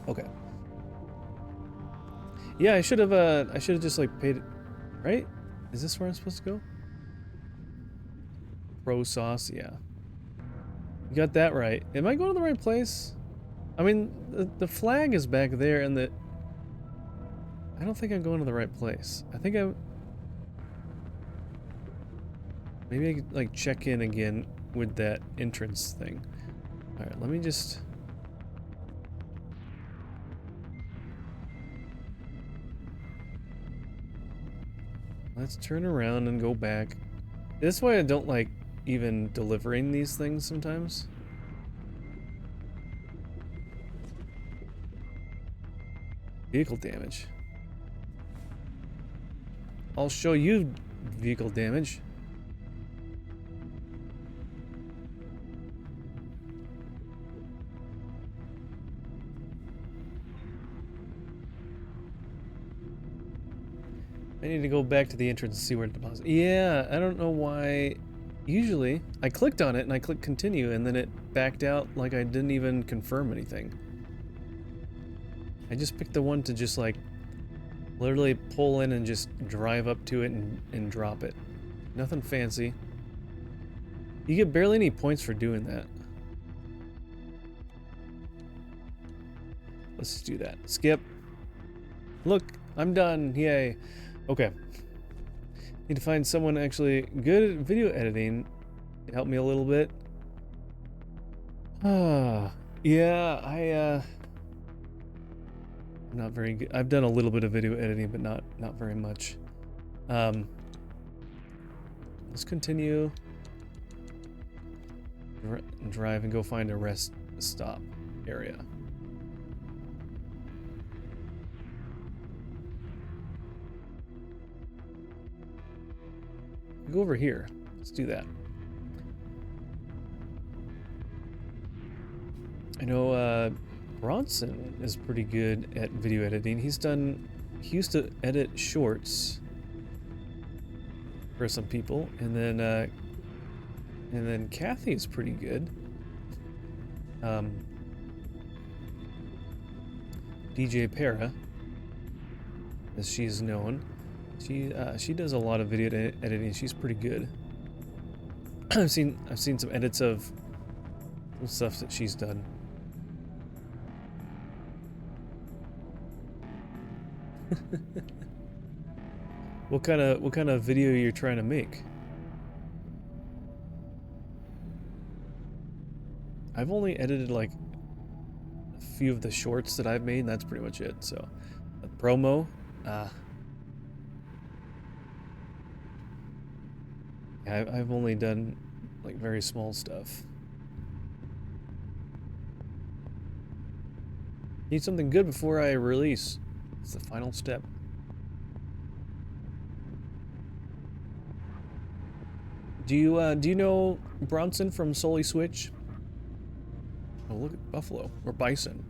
Okay. Yeah, I should have just like paid it, right? Is this where I'm supposed to go? Pro sauce, yeah. You got that right. Am I going to the right place? I mean, the flag is back there and I don't think I'm going to the right place. I think maybe I could like check in again with that entrance thing. Alright, let me just... Let's turn around and go back. This is why I don't like even delivering these things sometimes. Vehicle damage. I'll show you vehicle damage. I need to go back to the entrance and see where to deposit. Yeah, I don't know why. Usually, I clicked on it and I clicked continue and then it backed out like I didn't even confirm anything. I just picked the one to just like literally pull in and just drive up to it and drop it. Nothing fancy. You get barely any points for doing that. Let's just do that. Skip. Look, I'm done. Yay. Okay. Need to find someone actually good at video editing to help me a little bit. Yeah, I'm not very good. I've done a little bit of video editing, but not very much. Let's continue. Drive and go find a rest stop area. Go over here. Let's do that. I know Bronson is pretty good at video editing. He used to edit shorts for some people, and then Kathy is pretty good. DJ Para, as she's known, she does a lot of video editing. She's pretty good. I've seen some edits of stuff that she's done. What kind of video you're trying to make? I've only edited like a few of the shorts that I've made, and that's pretty much it. So, a promo, yeah, I've only done like very small stuff. Need something good before I release. It's the final step. Do you know Bronson from Sully Switch? Oh, look at buffalo or bison.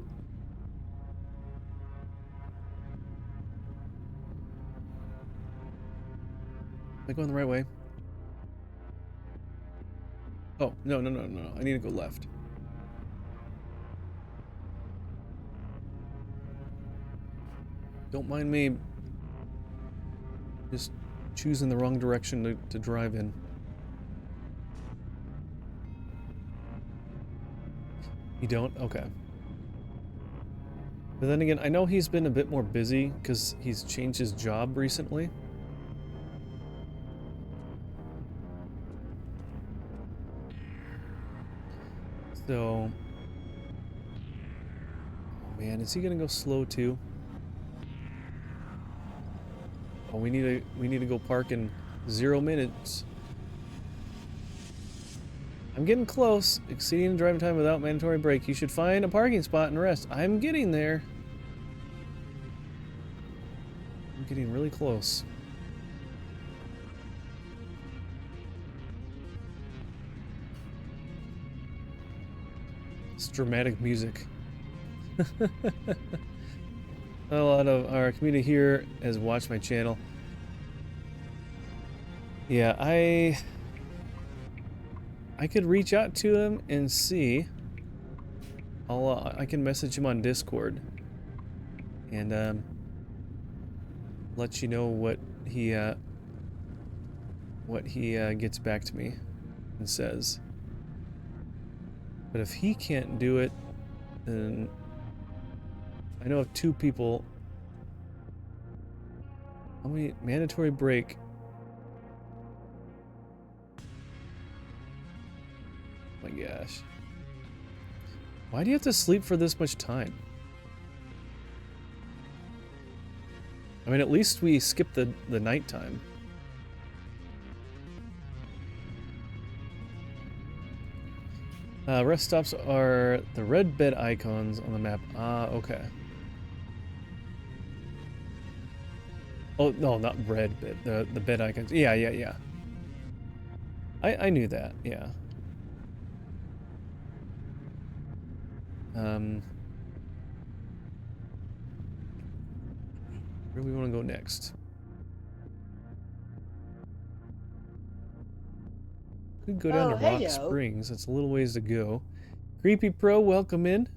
Am I going the right way? Oh, no. I need to go left. Don't mind me just choosing the wrong direction to drive in. You don't? Okay. But then again, I know he's been a bit more busy because he's changed his job recently. So... oh man, is he gonna go slow too? Oh, we need to go park in 0 minutes. I'm getting close. Exceeding the driving time without mandatory break. You should find a parking spot and rest. I'm getting there. I'm getting really close. It's dramatic music. A lot of our community here has watched my channel. Yeah, I could reach out to him and see. I can message him on Discord and let you know what he gets back to me and says. But if he can't do it, then I know of 2 people. How many mandatory break? Oh my gosh. Why do you have to sleep for this much time? I mean, at least we skipped the nighttime. Rest stops are the red bed icons on the map. Ah, okay. Oh, no, not red bed. The bed icons. Yeah. I knew that, yeah. Where do we want to go next? Could go down to Rock Springs. That's a little ways to go. Creepy Pro, welcome in.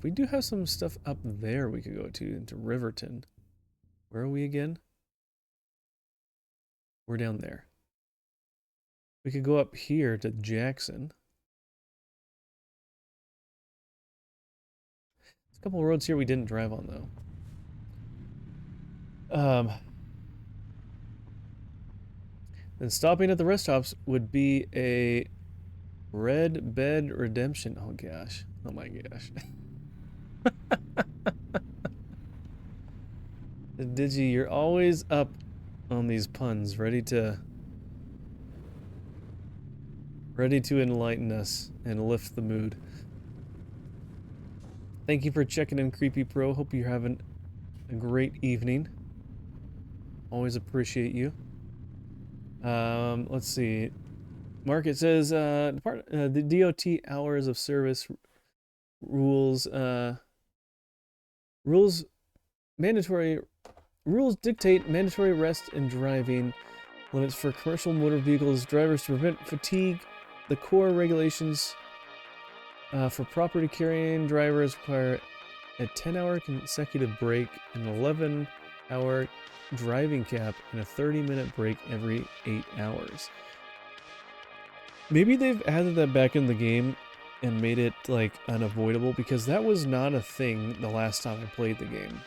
We do have some stuff up there we could go to, into Riverton. Where are we again? We're down there. We could go up here to Jackson. There's a couple of roads here we didn't drive on, though. Then stopping at the rest stops would be a Red Bed Redemption. Oh gosh. Oh my gosh. Digi, you're always up on these puns, ready to enlighten us and lift the mood. Thank you for checking in, Creepy Pro. Hope you're having a great evening. Always appreciate you. Let's see. Mark, it says the DOT hours of service rules rules mandatory rules dictate mandatory rest and driving limits for commercial motor vehicles drivers to prevent fatigue. The core regulations for property carrying drivers require a 10-hour consecutive break, an 11-hour driving cap, and a 30-minute break every 8 hours. Maybe they've added that back in the game and made it like unavoidable, because that was not a thing the last time I played the game.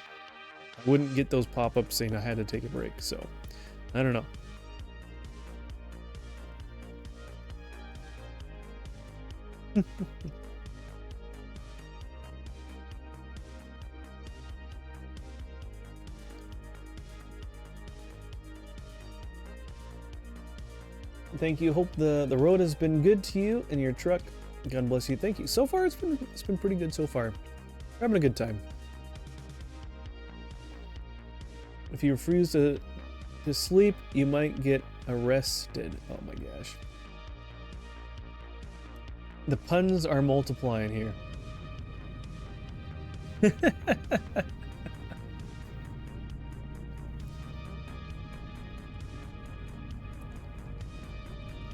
I wouldn't get those pop-ups saying I had to take a break, so I don't know. Thank you. Hope the road has been good to you and your truck. God bless you. Thank you. So far, it's been pretty good so far. We're having a good time. If you refuse to sleep, you might get arrested. Oh my gosh. The puns are multiplying here.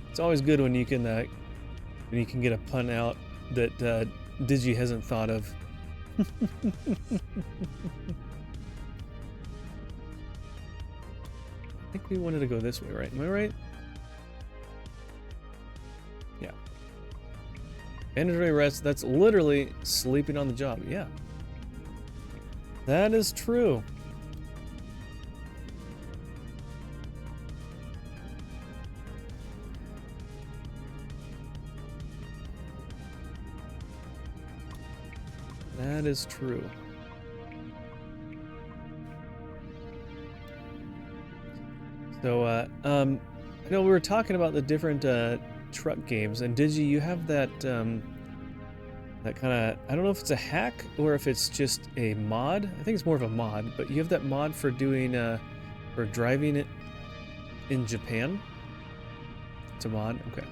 It's always good when you can get a pun out that Digi hasn't thought of. I think we wanted to go this way, right? Am I right? Yeah. Mandatory rest, that's literally sleeping on the job. Yeah. That is true. That is true. So, I know we were talking about the different truck games, and Digi, you have that that kind of, I don't know if it's a hack or if it's just a mod. I think it's more of a mod, but you have that mod for doing for driving it in Japan. It's a mod, okay.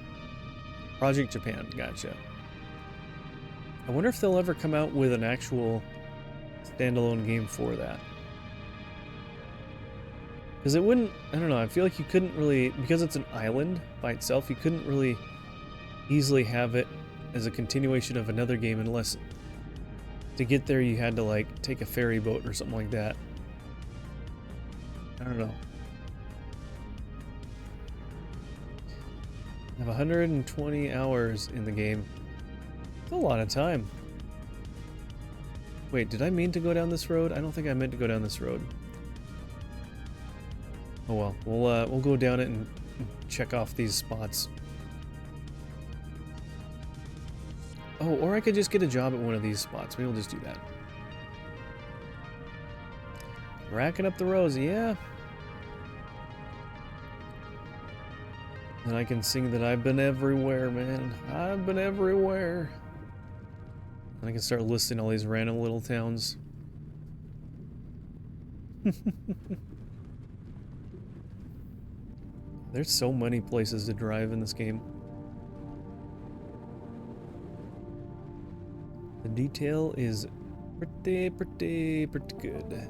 Project Japan, gotcha. I wonder if they'll ever come out with an actual standalone game for that. Because it wouldn't, I don't know, I feel like you couldn't really, because it's an island by itself, you couldn't really easily have it as a continuation of another game unless to get there you had to like take a ferry boat or something like that. I don't know. I have 120 hours in the game. That's a lot of time. Wait, did I mean to go down this road? I don't think I meant to go down this road. Oh well, we'll go down it and check off these spots. Oh, or I could just get a job at one of these spots. Maybe we'll just do that. Racking up the rows, yeah. And I can sing that I've been everywhere, man. I've been everywhere. And I can start listing all these random little towns. There's so many places to drive in this game. The detail is pretty good.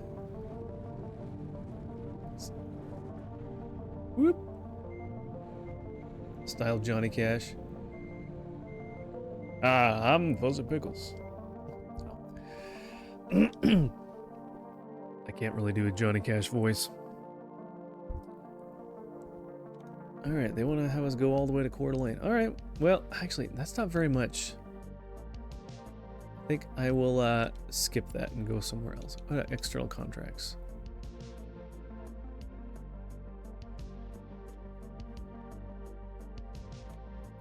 Whoop. Style Johnny Cash. Ah, I'm Fuzzy Pickles. I can't really do a Johnny Cash voice. Alright, they want to have us go all the way to Coeur d'Alene. Alright, well, actually, that's not very much. I think I will skip that and go somewhere else. External contracts.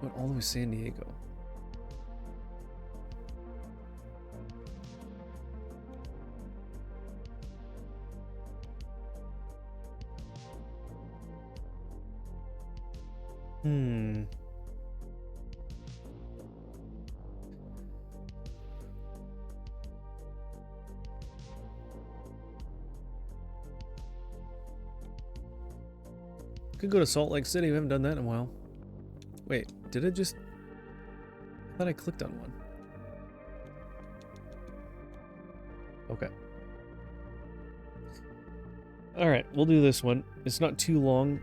What, all the way to San Diego? Could go to Salt Lake City. We haven't done that in a while. Wait, did it just... I thought I clicked on one. Okay. Alright, we'll do this one. It's not too long.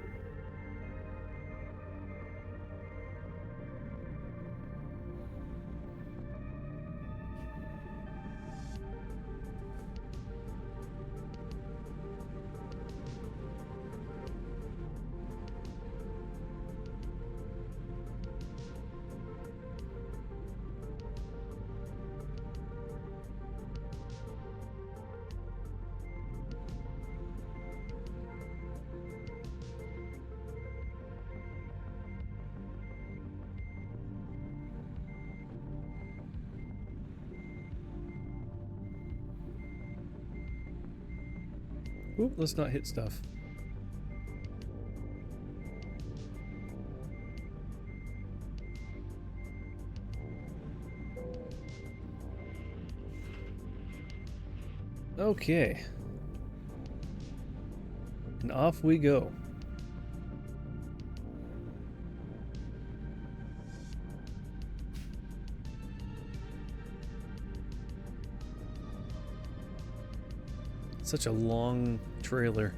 Oop, let's not hit stuff. Okay. And off we go. Such a long trailer.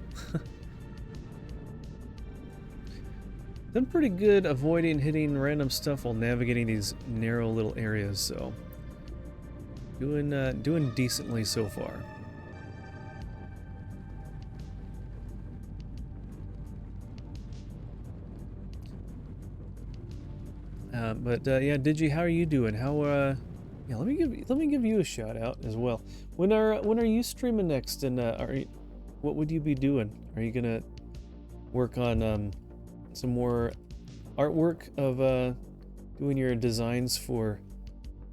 Done pretty good avoiding hitting random stuff while navigating these narrow little areas, so doing decently so far. Yeah, Digi, how are you doing? Yeah, let me give you a shout out as well. When are you streaming next? And what would you be doing? Are you gonna work on some more artwork of doing your designs for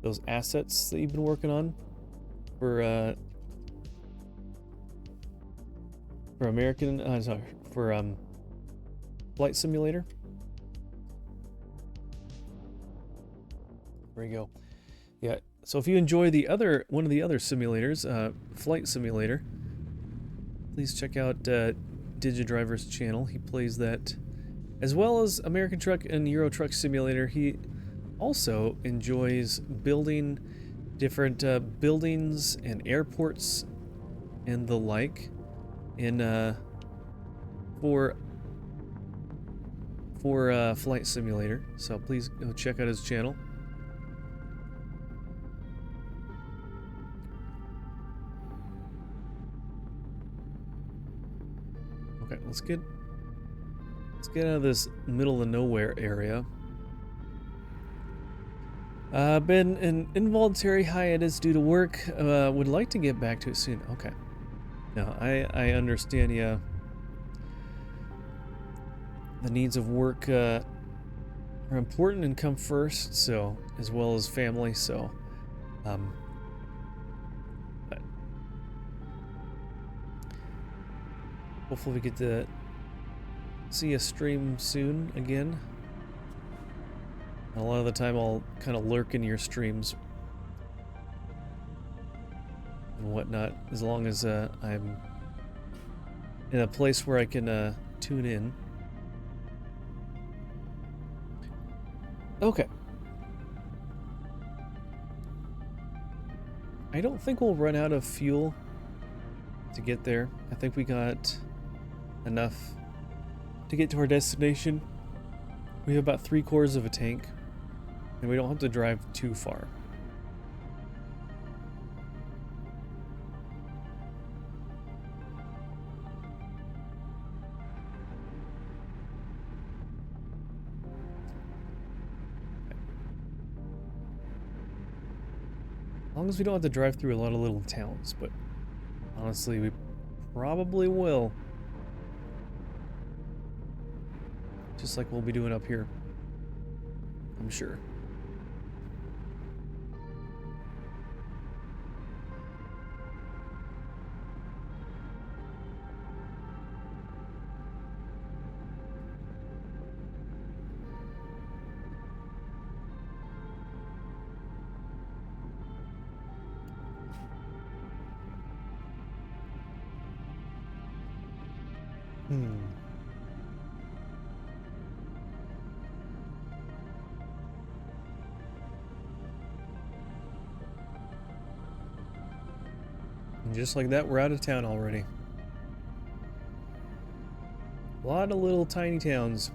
those assets that you've been working on for Flight Simulator? There we go. Yeah, so if you enjoy one of the other simulators, Flight Simulator, please check out DigiDriver's channel. He plays that, as well as American Truck and Euro Truck Simulator. He also enjoys building different buildings and airports and the like in for Flight Simulator. So please go check out his channel. Okay, let's get out of this middle of nowhere area. Been an involuntary hiatus due to work. Would like to get back to it soon. Okay. No, I understand. Yeah. The needs of work are important and come first. So, as well as family. So, but hopefully we get to see a stream soon again. A lot of the time I'll kind of lurk in your streams and whatnot, as long as I'm in a place where I can tune in. Okay. I don't think we'll run out of fuel to get there. I think we got enough to get to our destination. We have about 3/4 of a tank. And we don't have to drive too far. As long as we don't have to drive through a lot of little towns, but honestly, we probably will. Just like we'll be doing up here, I'm sure. And just like that, we're out of town already. A lot of little tiny towns.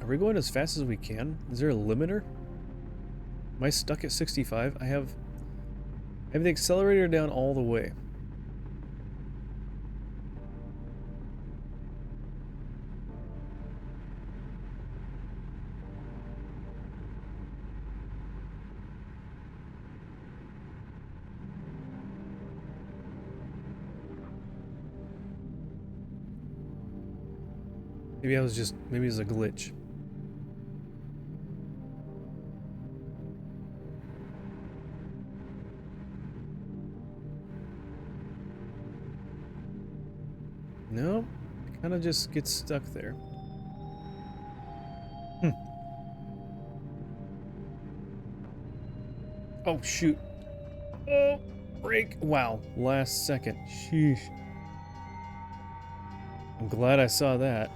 Are we going as fast as we can? Is there a limiter? Am I stuck at 65? I have the accelerator down all the way. Maybe it was a glitch. No, it kind of just gets stuck there. Oh, shoot. Oh, brake. Wow, last second. Sheesh. I'm glad I saw that.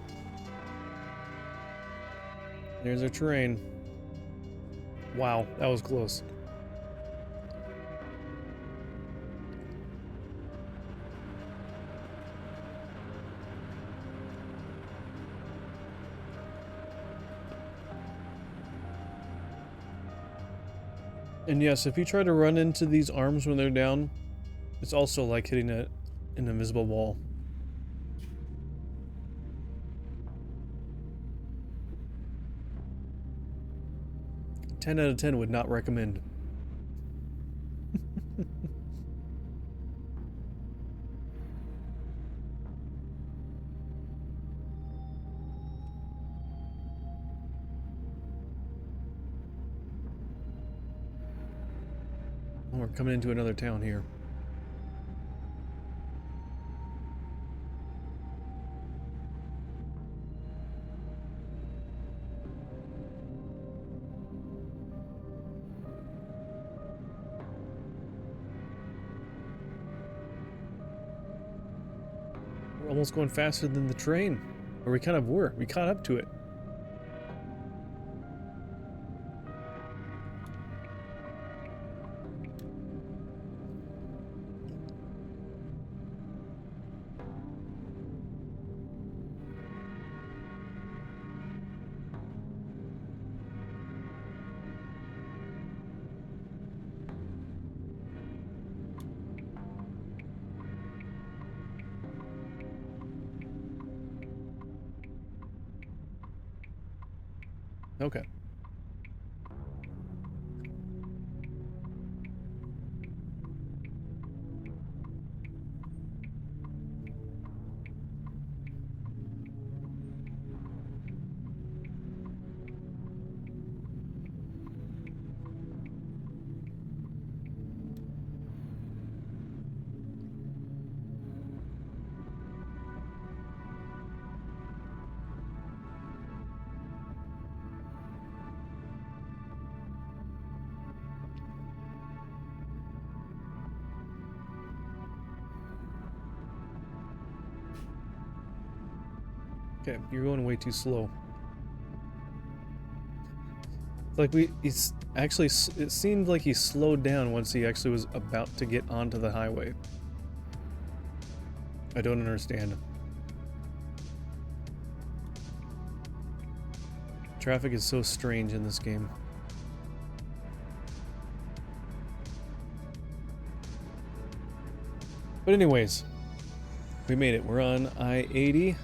There's our terrain. Wow, that was close. And yes, if you try to run into these arms when they're down, it's also like hitting an invisible wall. Ten out of 10 would not recommend. We're coming into another town here. We're almost going faster than the train. Or we kind of were. We caught up to it. Okay. Okay, you're going way too slow. Like it seemed like he slowed down once he actually was about to get onto the highway. I don't understand. Traffic is so strange in this game. But anyways, we made it. We're on I-80.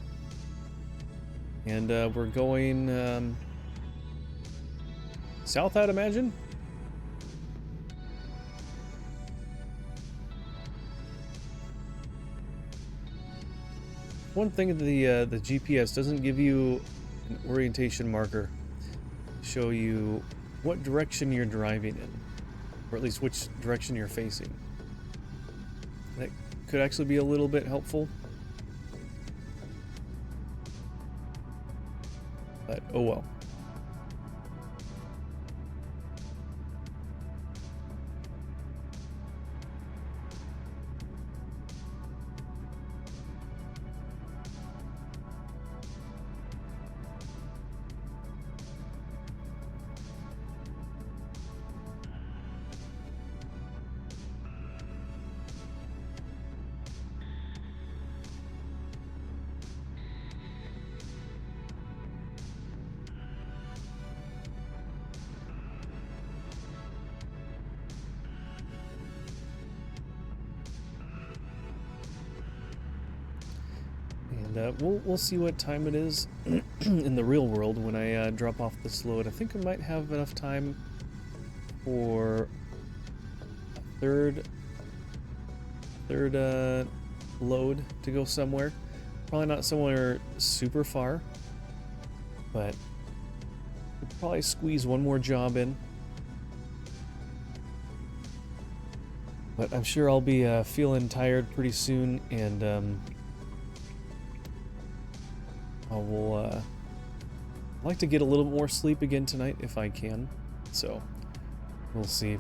And we're going south, I'd imagine. One thing, the GPS doesn't give you an orientation marker to show you what direction you're driving in, or at least which direction you're facing. That could actually be a little bit helpful. But oh well. And we'll see what time it is in the real world when I drop off this load. I think I might have enough time for a third load to go somewhere. Probably not somewhere super far, but could probably squeeze one more job in. But I'm sure I'll be feeling tired pretty soon, and I will like to get a little more sleep again tonight if I can. So we'll see.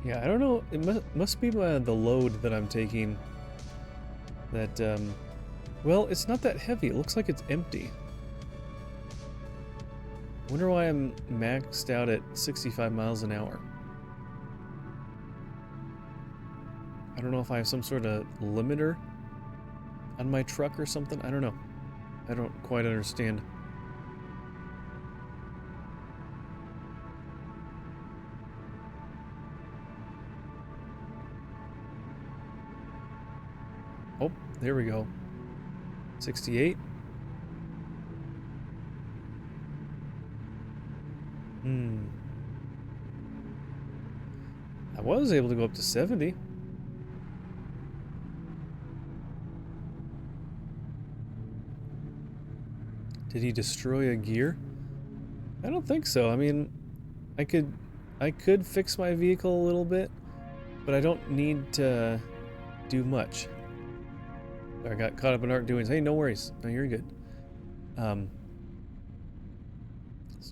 Yeah, I don't know. It must be the load that I'm taking. That, well, it's not that heavy. It looks like it's empty. Wonder why I'm maxed out at 65 miles an hour. I don't know if I have some sort of limiter on my truck or something. I don't know. I don't quite understand. Oh, there we go. 68. I was able to go up to 70. Did he destroy a gear? I don't think so. I mean, I could fix my vehicle a little bit, but I don't need to do much. I got caught up in art doings. Hey, no worries. No, you're good. Let's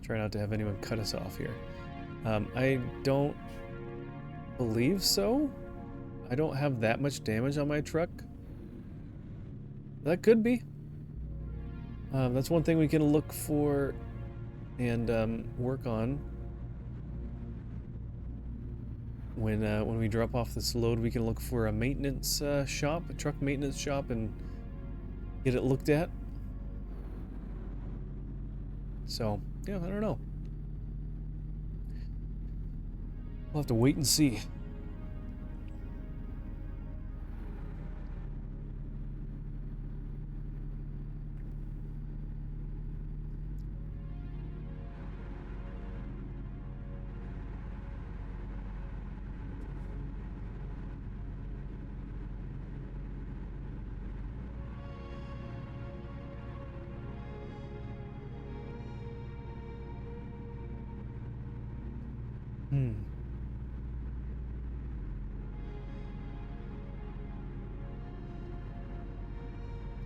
try not to have anyone cut us off here. I don't believe so. I don't have that much damage on my truck. That could be. That's one thing we can look for and work on. When we drop off this load, we can look for a maintenance shop, a truck maintenance shop, and get it looked at. So, yeah, I don't know. We'll have to wait and see.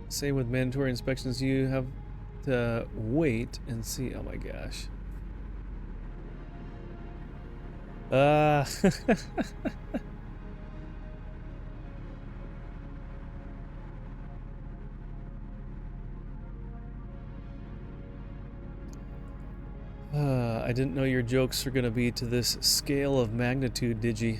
Same with mandatory inspections, you have to wait and see. Oh my gosh. I didn't know your jokes were gonna be to this scale of magnitude, did you?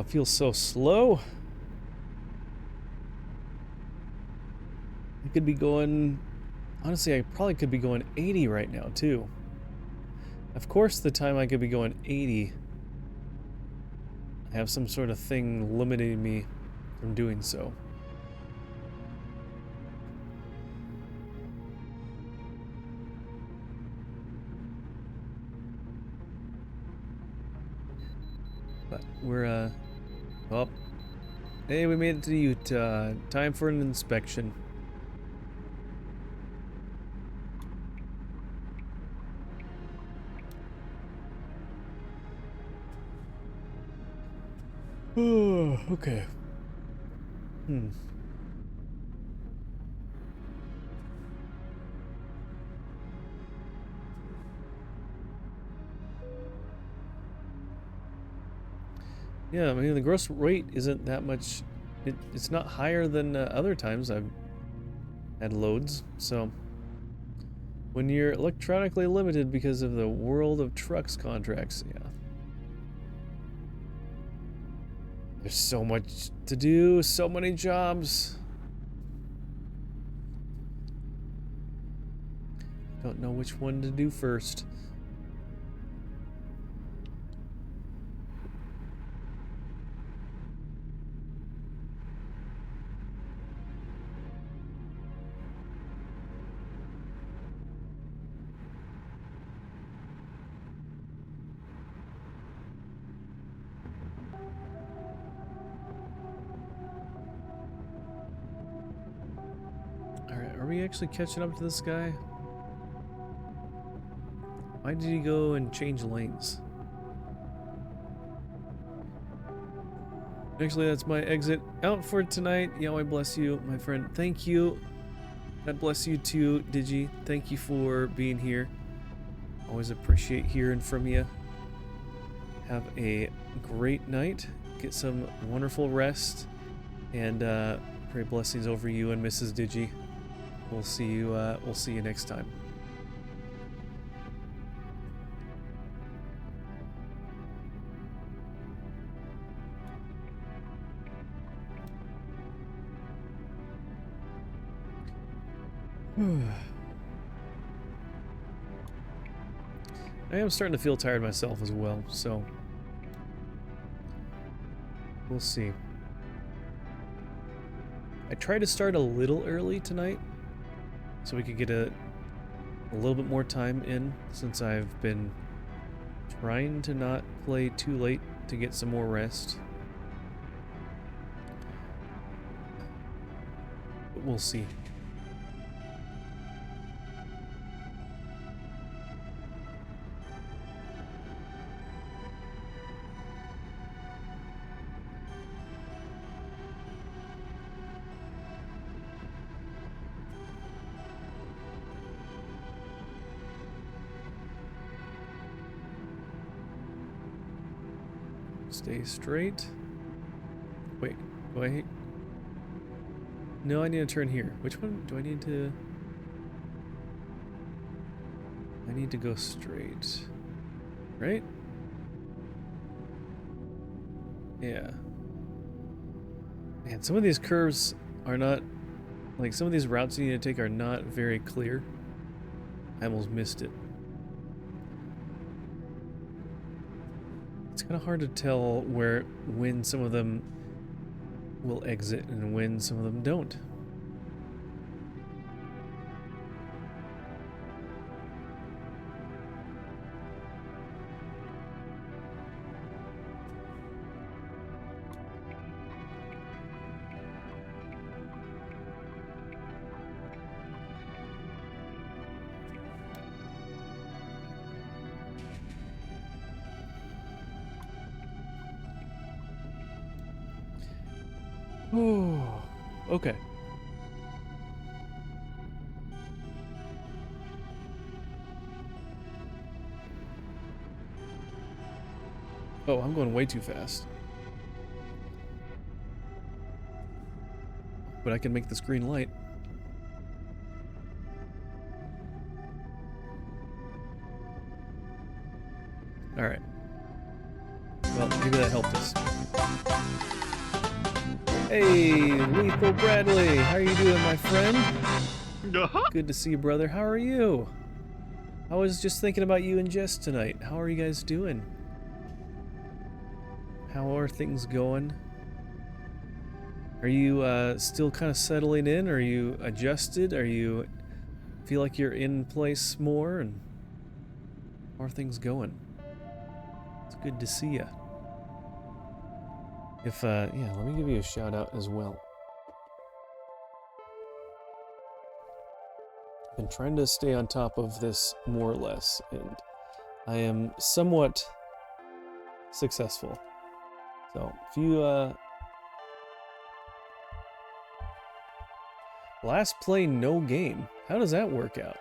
it feels so slow. I could be going... Honestly, I probably could be going 80 right now, too. Of course, the time I could be going 80, I have some sort of thing limiting me from doing so. But we're, well, hey, we made it to Utah. Time for an inspection. Oh, okay. Yeah, I mean, the gross rate isn't that much. It's not higher than other times I've had loads, so when you're electronically limited because of the World of Trucks contracts, yeah. There's so much to do, so many jobs. Don't know which one to do first. Alright, are we actually catching up to this guy? Why did he go and change lanes? Actually, that's my exit out for tonight. Yahweh bless you, my friend. Thank you. God bless you too, Digi. Thank you for being here. Always appreciate hearing from you. Have a great night. Get some wonderful rest. And pray blessings over you and Mrs. Digi. We'll see you next time. I am starting to feel tired myself as well, so we'll see. I tried to start a little early tonight so we could get a little bit more time in, since I've been trying to not play too late to get some more rest. But we'll see. Stay straight. Wait, do I... No, I need to turn here. Which one do I need to... I need to go straight. Right? Yeah. Man, some of these curves are not... Like, some of these routes you need to take are not very clear. I almost missed it. It's kind of hard to tell when some of them will exit and when some of them don't. Oh, okay. Oh, I'm going way too fast. But I can make this green light. Alright. Well, maybe that helped us. Hey, Lethal Bradley, how are you doing, my friend? Uh-huh. Good to see you, brother. How are you? I was just thinking about you and Jess tonight. How are you guys doing? How are things going? Are you still kind of settling in? Are you adjusted? Are you feel like you're in place more? And how are things going? It's good to see you. If yeah, let me give you a shout out as well. I've been trying to stay on top of this more or less, and I am somewhat successful. So if you last play no game, how does that work out?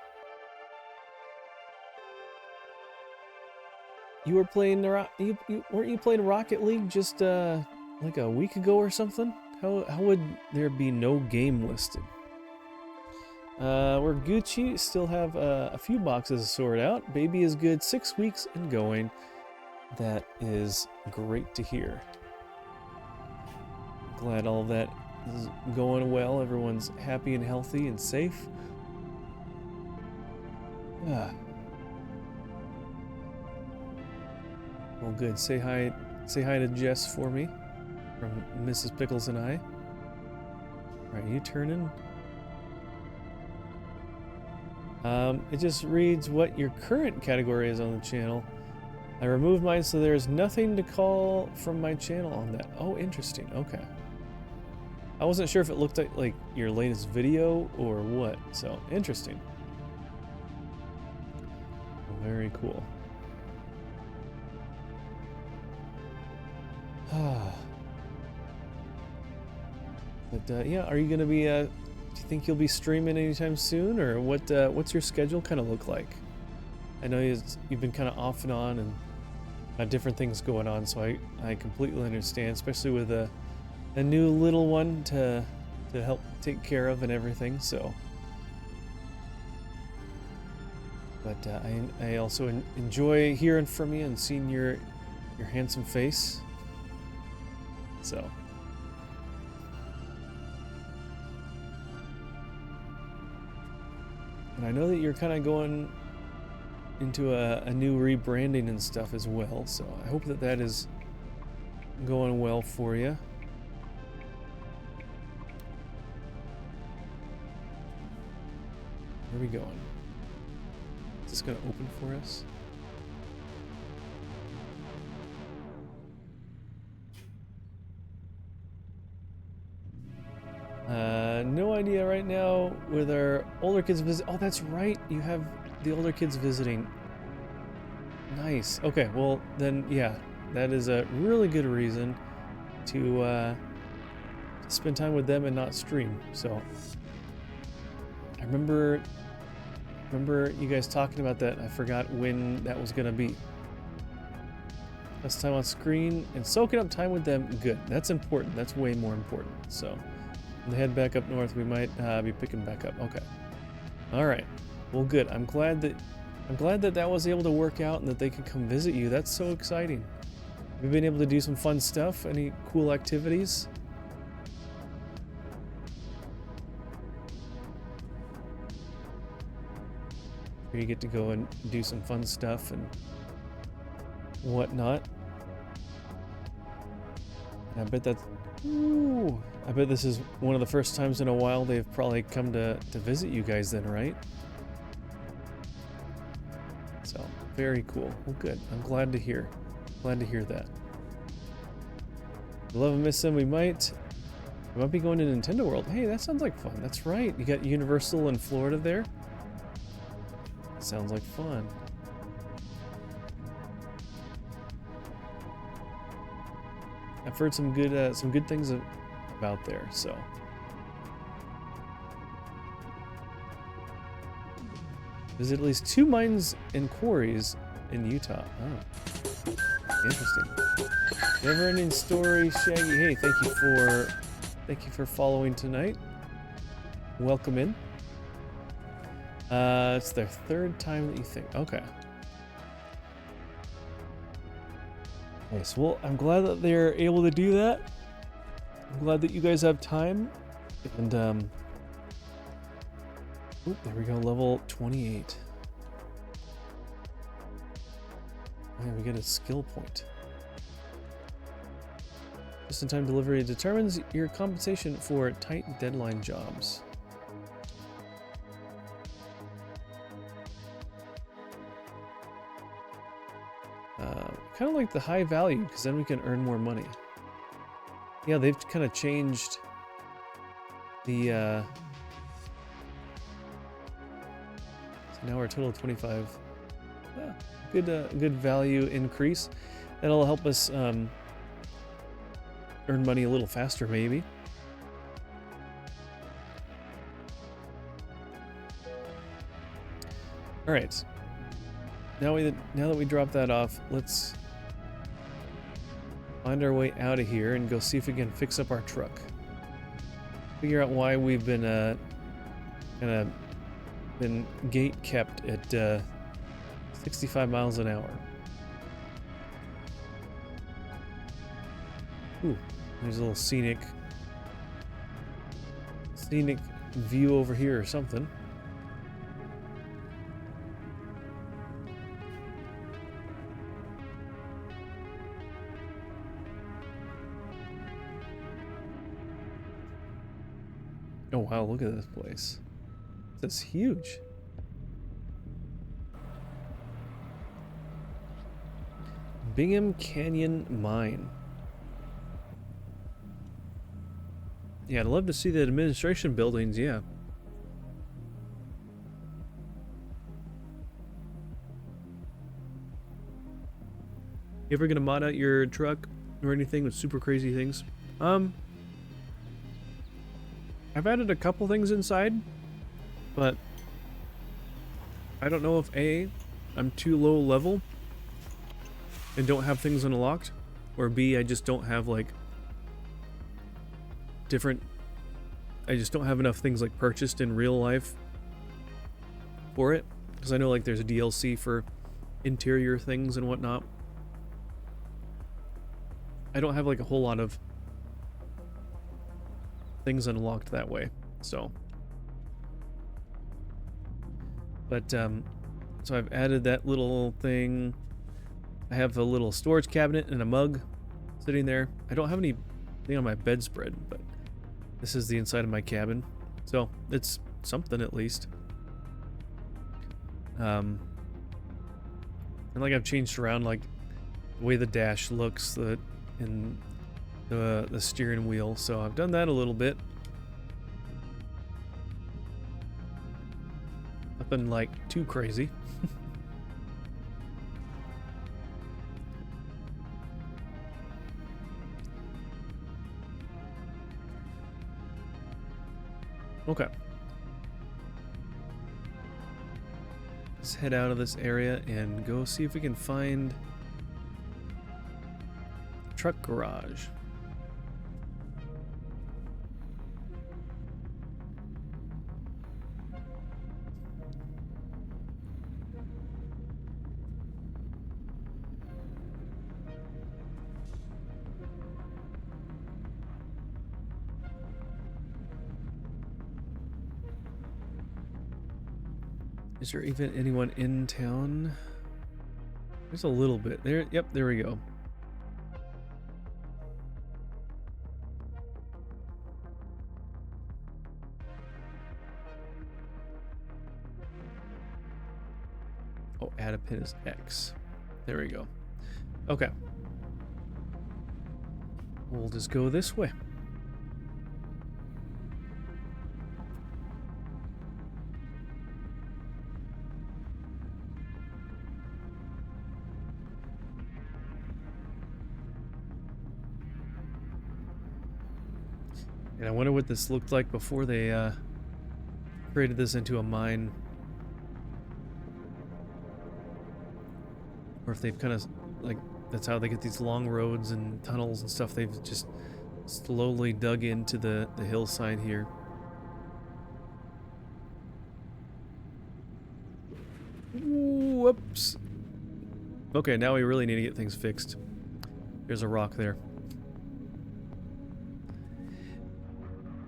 You were playing you weren't you playing Rocket League just like a week ago or something? How would there be no game listed? We're Gucci, still have a few boxes to sort out. Baby is good, 6 weeks and going. That is great to hear. Glad all of that is going well. Everyone's happy and healthy and safe. Ah. Well, good. Say hi to Jess for me, from Mrs. Pickles and I. All right, you turning? It just reads what your current category is on the channel. I removed mine, so there's nothing to call from my channel on that. Oh, interesting. Okay. I wasn't sure if it looked like your latest video or what, so interesting. Very cool. But yeah, are you gonna be? Do you think you'll be streaming anytime soon, or what? What's your schedule kind of look like? I know you've been kind of off and on and different things going on, so I completely understand, especially with a new little one to help take care of and everything. So, but I also enjoy hearing from you and seeing your handsome face. So. And I know that you're kind of going into a new rebranding and stuff as well, so I hope that is going well for you. Where are we going? Is this going to open for us? No idea right now with our older kids visit. Oh, that's right. You have the older kids visiting. Nice. Okay, well then, yeah, that is a really good reason to spend time with them and not stream. So I remember you guys talking about that. I forgot when that was gonna be. Less time on screen and soaking up time with them. Good. That's important. That's way more important. So. When they head back up north, we might be picking back up. Okay. All right. Well, good. I'm glad that was able to work out and that they could come visit you. That's so exciting. Have you been able to do some fun stuff? Any cool activities? Where you get to go and do some fun stuff and whatnot. I bet that's... Ooh, I bet this is one of the first times in a while they've probably come to visit you guys then, right? So, very cool. Well, good. I'm glad to hear. Glad to hear that. Love and miss them. We might be going to Nintendo World. Hey, that sounds like fun. That's right. You got Universal in Florida there. Sounds like fun. I've heard some good things about there, so. Visit at least 2 mines and quarries in Utah. Oh, interesting. Never-ending story, Shaggy. Hey, thank you for following tonight. Welcome in. It's their 3rd time that you think. Okay. Nice. Well, I'm glad that they're able to do that. I'm glad that you guys have time. And, oh, there we go, level 28. Yeah, we get a skill point. Just-in-time delivery determines your compensation for tight deadline jobs. Kind of like the high value, because then we can earn more money. Yeah, they've kind of changed the, so now we're a total of 25. Yeah, good value increase. That'll help us, earn money a little faster, maybe. All right. Now that we drop that off, let's find our way out of here and go see if we can fix up our truck. Figure out why we've been kind of been gate kept at 65 miles an hour. Ooh, there's a little scenic view over here or something. Oh wow, look at this place. This is huge. Bingham Canyon Mine. Yeah, I'd love to see the administration buildings, yeah. You ever gonna mod out your truck or anything with super crazy things? I've added a couple things inside, but I don't know if A, I'm too low level and don't have things unlocked, or B, I just don't have like I just don't have enough things like purchased in real life for it, because I know like there's a DLC for interior things and whatnot. I don't have like a whole lot of things unlocked that way, so. But so I've added that little thing. I have a little storage cabinet and a mug sitting there. I don't have anything on my bedspread, but this is the inside of my cabin, so it's something at least. And like I've changed around like the way the dash looks, and the steering wheel, so I've done that a little bit. Nothing like too crazy. Okay. Let's head out of this area and go see if we can find a truck garage. Is there even anyone in town? There's a little bit there. Yep, there we go. Oh, add a pin is X. There we go. Okay. We'll just go this way. And I wonder what this looked like before they created this into a mine. Or if they've kind of, like, that's how they get these long roads and tunnels and stuff. They've just slowly dug into the hillside here. Whoops. Okay, now we really need to get things fixed. There's a rock there.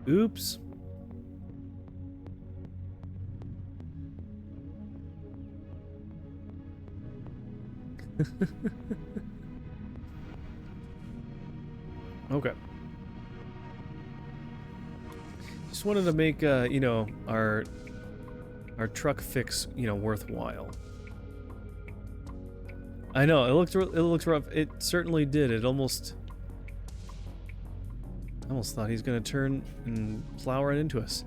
Oops. Okay. Just wanted to make, you know, our truck fix, you know, worthwhile. I know it looks rough. It certainly did. It almost. I almost thought he's gonna turn and plow right into us.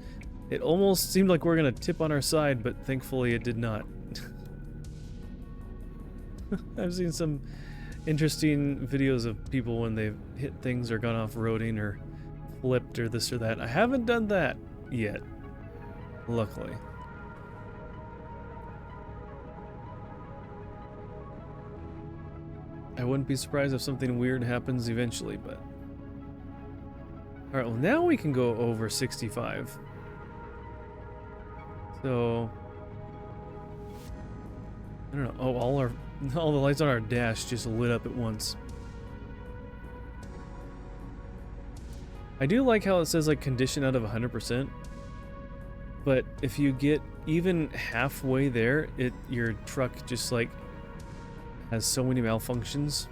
It almost seemed like we were gonna tip on our side, but thankfully it did not. I've seen some interesting videos of people when they've hit things or gone off-roading or flipped or this or that. I haven't done that yet, luckily. I wouldn't be surprised if something weird happens eventually, but... Alright, well now we can go over 65. So... I don't know. Oh, all the lights on our dash just lit up at once. I do like how it says like condition out of 100%. But if you get even halfway there, your truck just like has so many malfunctions.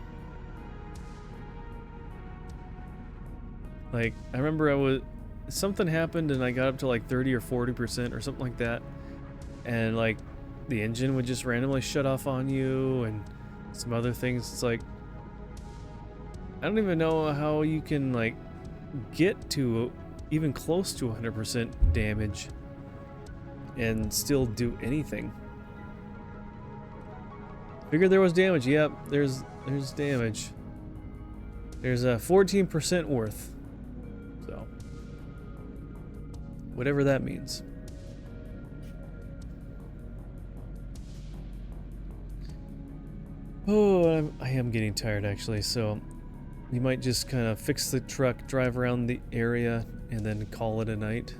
Like, I remember something happened and I got up to like 30 or 40% or something like that. And like, the engine would just randomly shut off on you and some other things. It's like, I don't even know how you can like get to even close to 100% damage and still do anything. Figured there was damage. Yep, there's damage. There's a 14% worth. So, whatever that means. Oh, I am getting tired actually, so you might just kind of fix the truck, drive around the area, and then call it a night.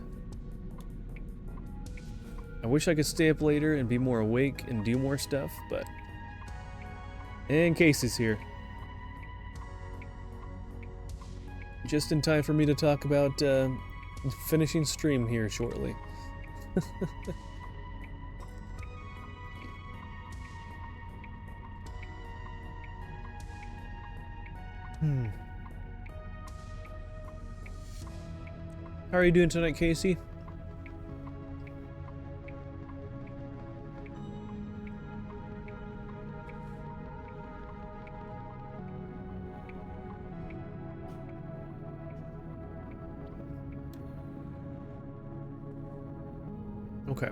I wish I could stay up later and be more awake and do more stuff, but... And Casey's here. Just in time for me to talk about finishing stream here shortly. How are you doing tonight, Casey? Okay.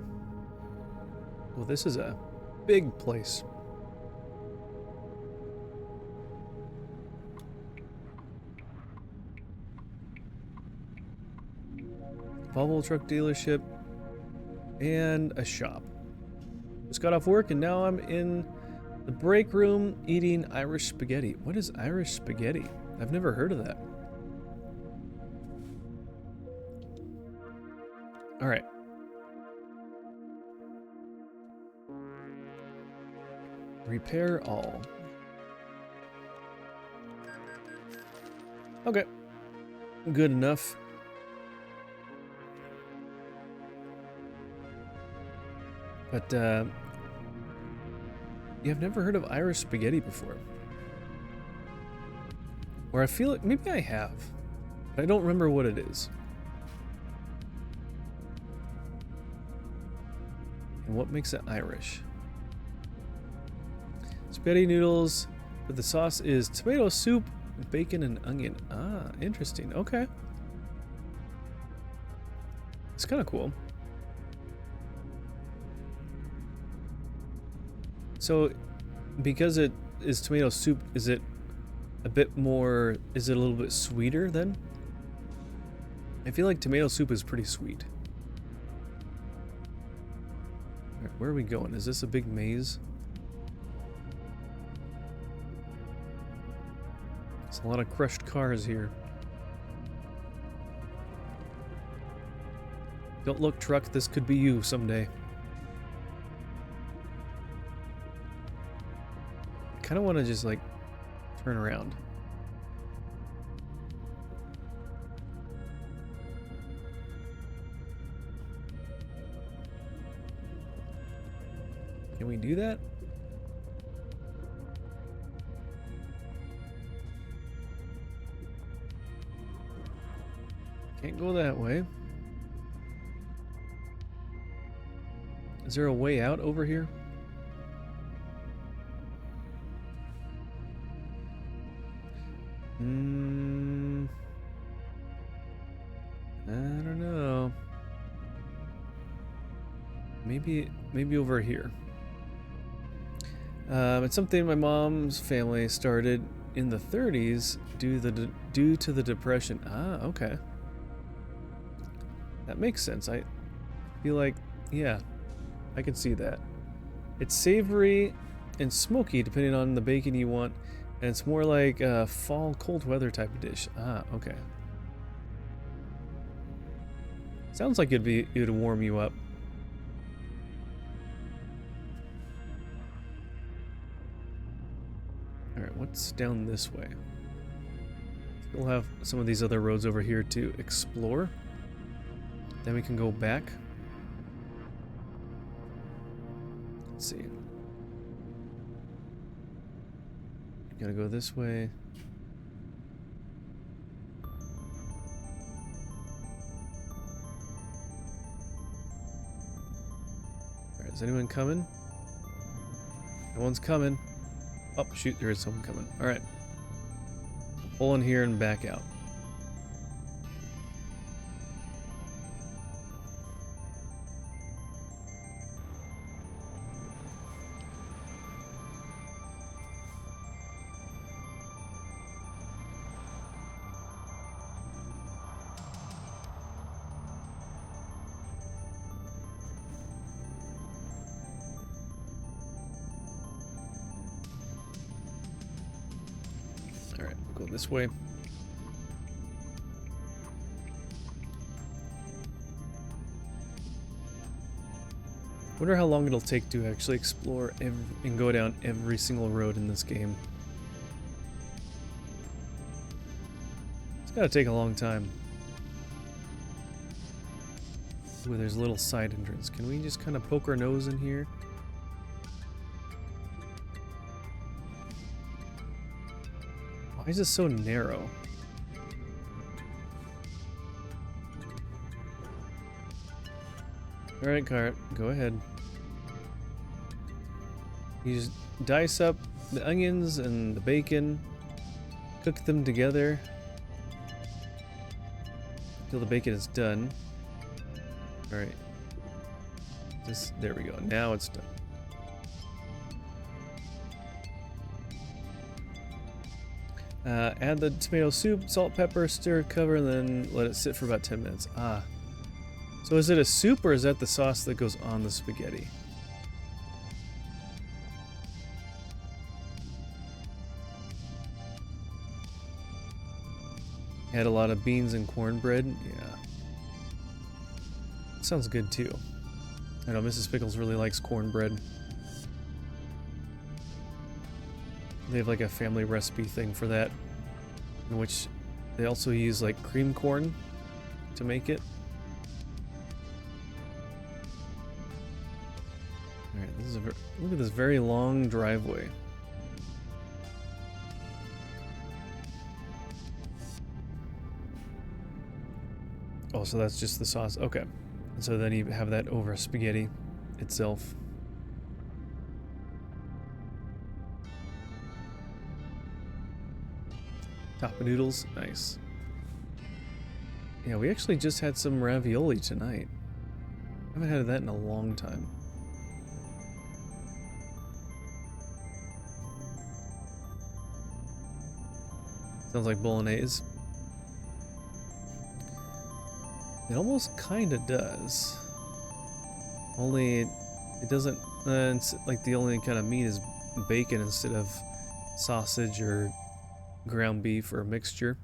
Well, this is a big place. Volvo truck dealership and a shop. Just got off work and now I'm in the break room eating Irish spaghetti. What is Irish spaghetti? I've never heard of that. All right. Repair all. Okay. Good enough. But, yeah, I've never heard of Irish spaghetti before. Or I feel like, maybe I have. But I don't remember what it is. And what makes it Irish? Spaghetti noodles, but the sauce is tomato soup, bacon, and onion. Ah, interesting. Okay. It's kind of cool. So, because it is tomato soup, is it a bit more, is it a little bit sweeter then? I feel like tomato soup is pretty sweet. All right, where are we going? Is this a big maze? There's a lot of crushed cars here. Don't look, truck, this could be you someday. I kind of want to just like turn around. Can we do that? Can't go that way. Is there a way out over here? I don't know. Maybe over here. It's something my mom's family started in the 30s due to the Depression. Ah, okay. That makes sense. I feel like, yeah, I can see that. It's savory and smoky depending on the bacon you want, and it's more like a fall cold weather type of dish. Ah, okay. Sounds like it'd warm you up. Alright, what's down this way? We'll have some of these other roads over here to explore. Then we can go back. Let's see. Gotta go this way. Alright, is anyone coming? No one's coming. Oh, shoot, there is someone coming. Alright. Pull in here and back out. Alright, we'll go this way. Wonder how long it'll take to actually explore and go down every single road in this game. It's gotta take a long time. Ooh, there's a little side entrance. Can we just kind of poke our nose in here? Why is this so narrow? Alright, cart, go ahead. You just dice up the onions and the bacon, cook them together until the bacon is done. Alright. There we go. Now it's done. Add the tomato soup, salt, pepper, stir, cover, and then let it sit for about 10 minutes. Ah. So is it a soup or is that the sauce that goes on the spaghetti? Add a lot of beans and cornbread. Yeah. Sounds good too. I know Mrs. Pickles really likes cornbread. They have like a family recipe thing for that, in which they also use like cream corn to make it. Alright, this is look at this very long driveway. Oh, so that's just the sauce. Okay. And so then you have that over spaghetti itself. Top of noodles, nice. Yeah, we actually just had some ravioli tonight. I haven't had that in a long time. Sounds like bolognese. It almost kind of does. Only it doesn't. It's like the only kind of meat is bacon instead of sausage or ground beef or a mixture.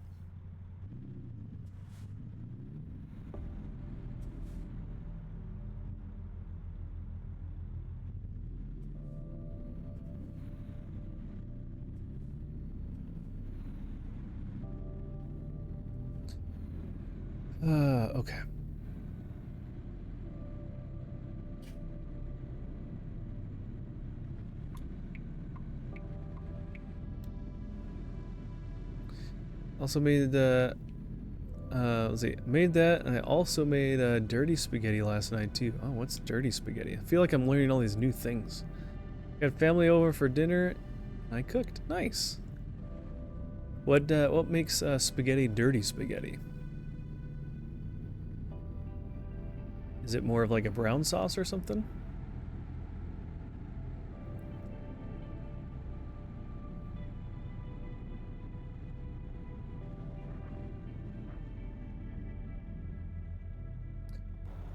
Okay. Also made the let's see, made that, and I also made dirty spaghetti last night too. Oh, what's dirty spaghetti? I feel like I'm learning all these new things. Got family over for dinner. And I cooked. Nice. What makes spaghetti dirty spaghetti? Is it more of like a brown sauce or something?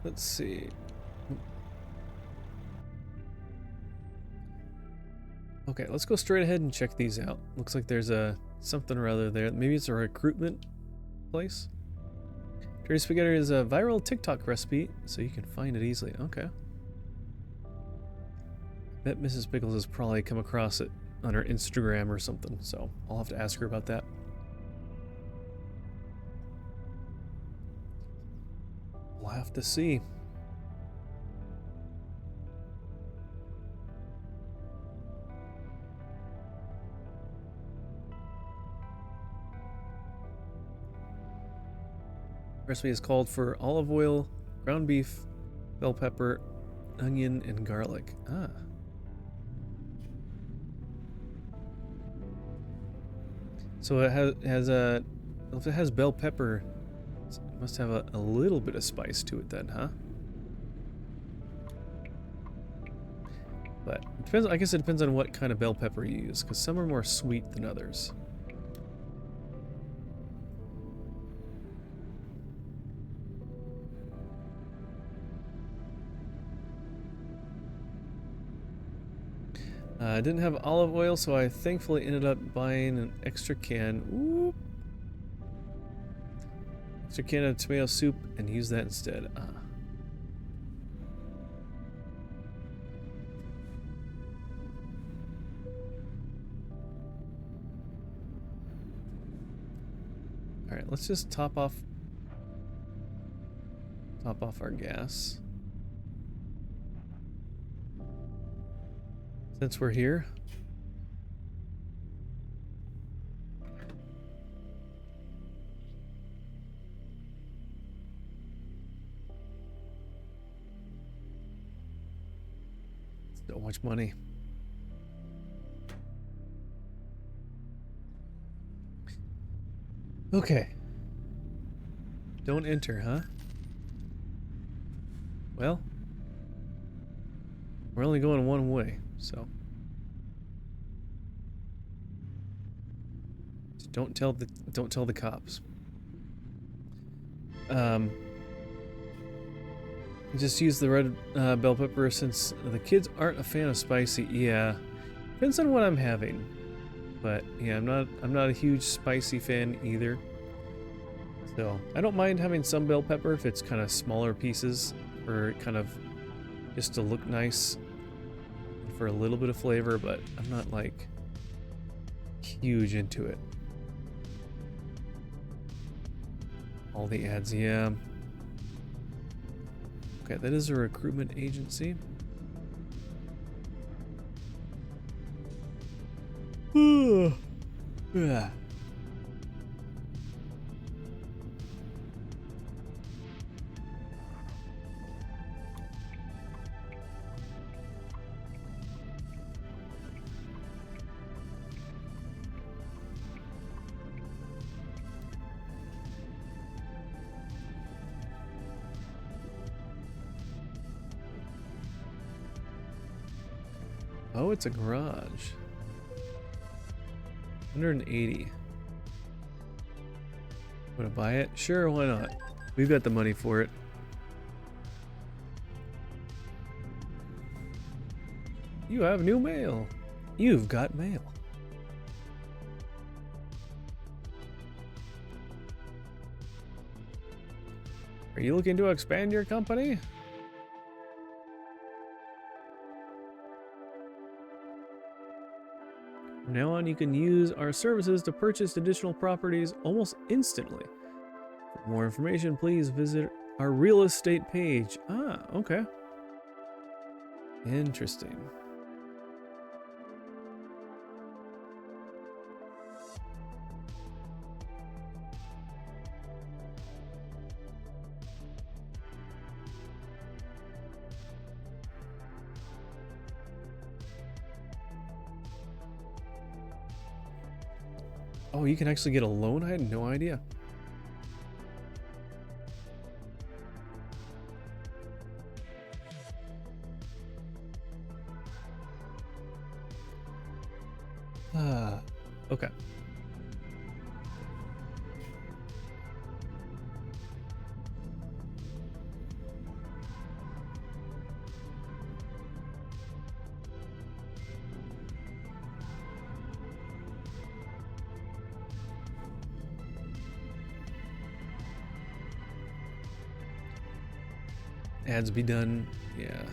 Let's see. Okay, let's go straight ahead and check these out. Looks like there's a something or other there. Maybe it's a recruitment place. Dirty spaghetti is a viral TikTok recipe, so you can find it easily. Okay. Bet Mrs. Pickles has probably come across it on her Instagram or something, so I'll have to ask her about that. We'll have to see. Recipe is called for olive oil, ground beef, bell pepper, onion, and garlic. Ah. So it has a, if it has bell pepper, it must have a little bit of spice to it then, huh? But it depends. I guess it depends on what kind of bell pepper you use, because some are more sweet than others. I didn't have olive oil, so I thankfully ended up buying an extra can. Whoop. Extra can of tomato soup and use that instead. Ah. All right, let's just top off our gas. Since we're here. So much money. Okay. Don't enter, huh? Well, we're only going one way, so just don't tell the cops. Just use the red bell pepper since the kids aren't a fan of spicy. Yeah, depends on what I'm having, but yeah, I'm not a huge spicy fan either. So I don't mind having some bell pepper if it's kind of smaller pieces, or kind of just to look nice for a little bit of flavor, but I'm not like huge into it. All the ads, yeah. Okay, that is a recruitment agency. Yeah. Oh, it's a garage. 180. Wanna buy it? Sure, why not? We've got the money for it. You have new mail. You've got mail. Are you looking to expand your company? From now on, you can use our services to purchase additional properties almost instantly. For more information, please visit our real estate page. Ah, okay. Interesting. Oh, you can actually get a loan? I had no idea. Okay. Ads be done. Yeah.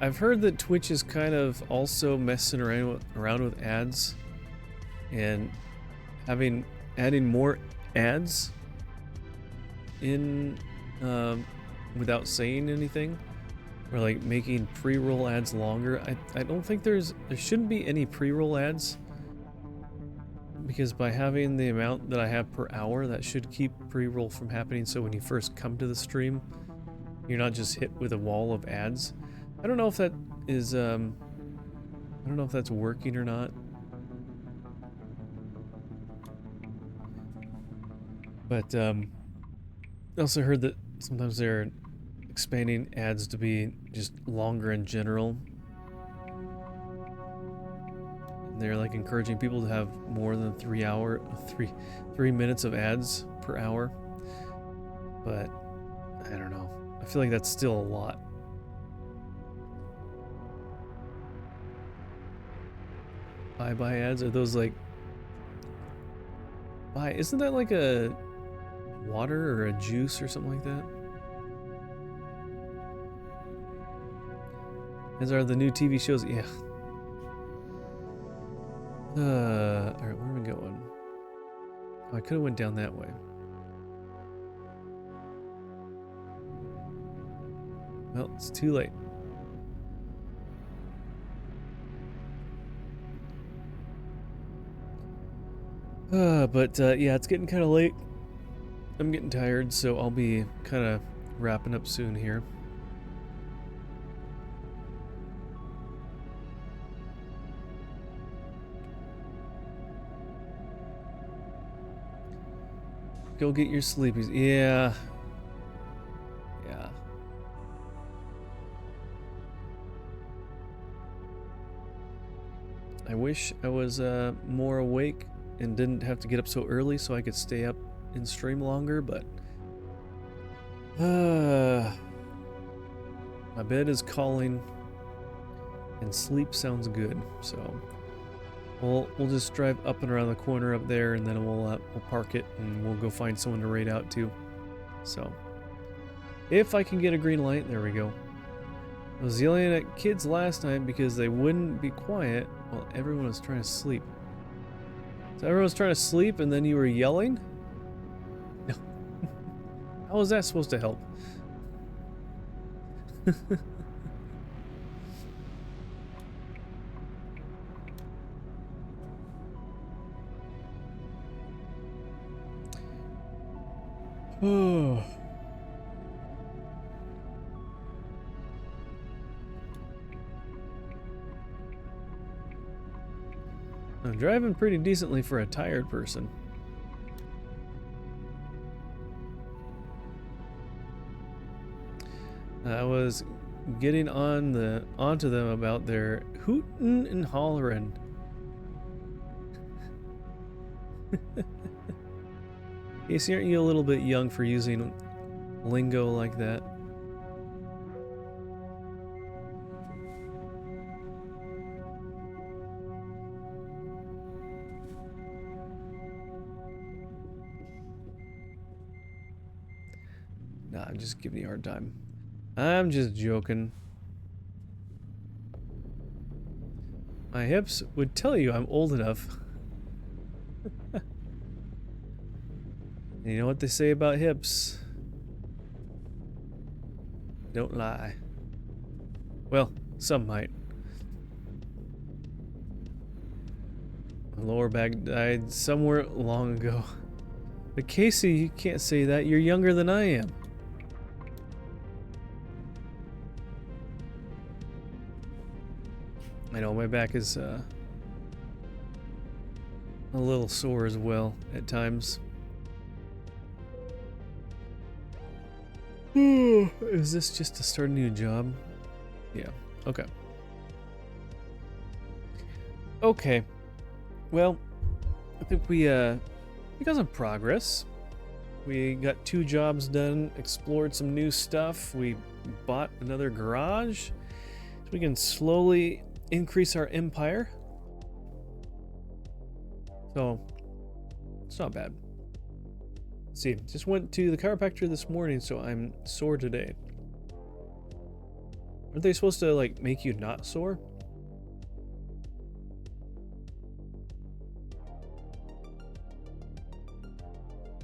I've heard that Twitch is kind of also messing around with ads and adding more ads in without saying anything, or like making pre-roll ads longer. I don't think there shouldn't be any pre-roll ads, because by having the amount that I have per hour, that should keep pre-roll from happening, so when you first come to the stream you're not just hit with a wall of ads. I don't know if that is I don't know if that's working or not. But I also heard that sometimes they're expanding ads to be just longer in general. And they're like encouraging people to have more than 3 minutes of ads per hour. But I don't know. I feel like that's still a lot. Buy ads? Are those like isn't that like a water or a juice or something like that? As are the new TV shows. Yeah. Alright, where are we going? Oh, I could have went down that way. Well, it's too late. But yeah, it's getting kind of late. I'm getting tired, so I'll be kind of wrapping up soon here. Go get your sleepies. Yeah. Yeah. I wish I was more awake and didn't have to get up so early so I could stay up and stream longer, but my bed is calling and sleep sounds good, so we'll just drive up and around the corner up there, and then we'll park it and we'll go find someone to raid out to. So if I can get a green light, there we go. I was yelling at kids last night because they wouldn't be quiet while everyone was trying to sleep. So everyone's trying to sleep and then you were yelling? No. How was that supposed to help? Oh. I'm driving pretty decently for a tired person. I was getting onto them about their hootin' and hollerin'. Casey, aren't you a little bit young for using lingo like that? Nah, I'm just giving you a hard time. I'm just joking. My hips would tell you I'm old enough. And you know what they say about hips? Don't lie. Well, some might. My lower back died somewhere long ago. But Casey, you can't say that. You're younger than I am. I know my back is a a little sore as well at times. Is this just to start a new job? Yeah, okay. Okay. Well, I think we got some progress. We got 2 jobs done, explored some new stuff. We bought another garage. So we can slowly increase our empire. So, it's not bad. Let's see, just went to the chiropractor this morning, so I'm sore today. Aren't they supposed to, like, make you not sore?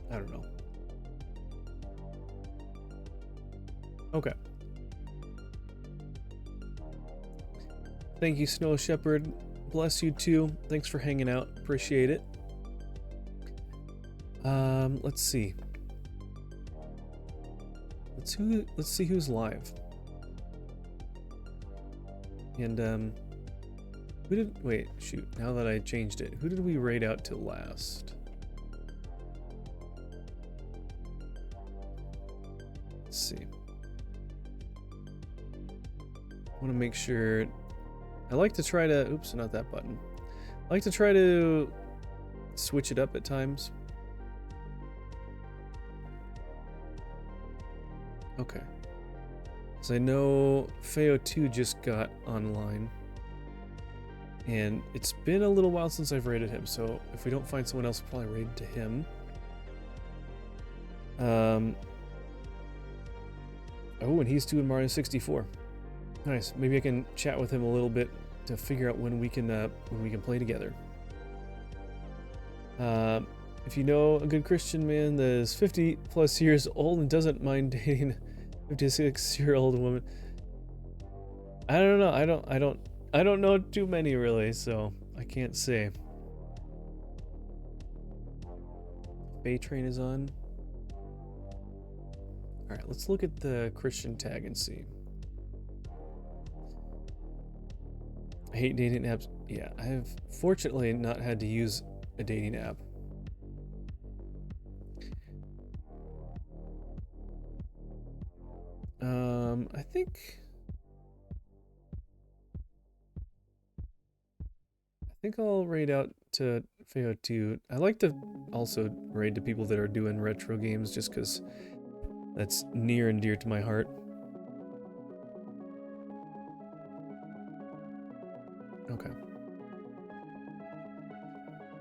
I don't know. Okay. Thank you, Snow Shepherd. Bless you too. Thanks for hanging out. Appreciate it. Let's see. Let's see who's live. And wait, shoot. Now that I changed it, who did we raid out to last? Let's see. I want to make sure. I like to try to, oops, not that button. I like to try to switch it up at times. Okay. So I know Feo2 just got online. And it's been a little while since I've raided him, so if we don't find someone else, we'll probably raid to him. Oh, and he's doing Mario 64. Nice. Maybe I can chat with him a little bit to figure out when we can play together. If you know a good Christian man that is 50 plus years old and doesn't mind dating a 56-year-old woman, I don't know. I don't know too many really, so I can't say. Bay Train is on. All right, let's look at the Christian tag and see. I hate dating apps. Yeah, I have fortunately not had to use a dating app. I think I'll raid out to Feo2. I like to also raid to people that are doing retro games just because that's near and dear to my heart. Okay.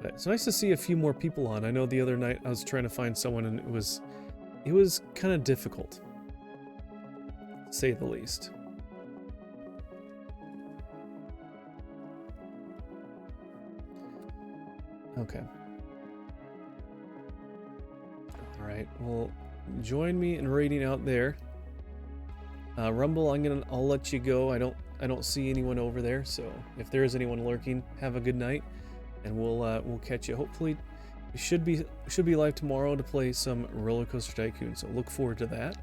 But it's nice to see a few more people on. I know the other night I was trying to find someone and it was kind of difficult, to say the least. Okay. All right. Well, join me in raiding out there. Rumble, I'll let you go. I don't see anyone over there, so if there is anyone lurking, have a good night, and we'll catch you. Hopefully, we should be live tomorrow to play some Roller Coaster Tycoon. So look forward to that.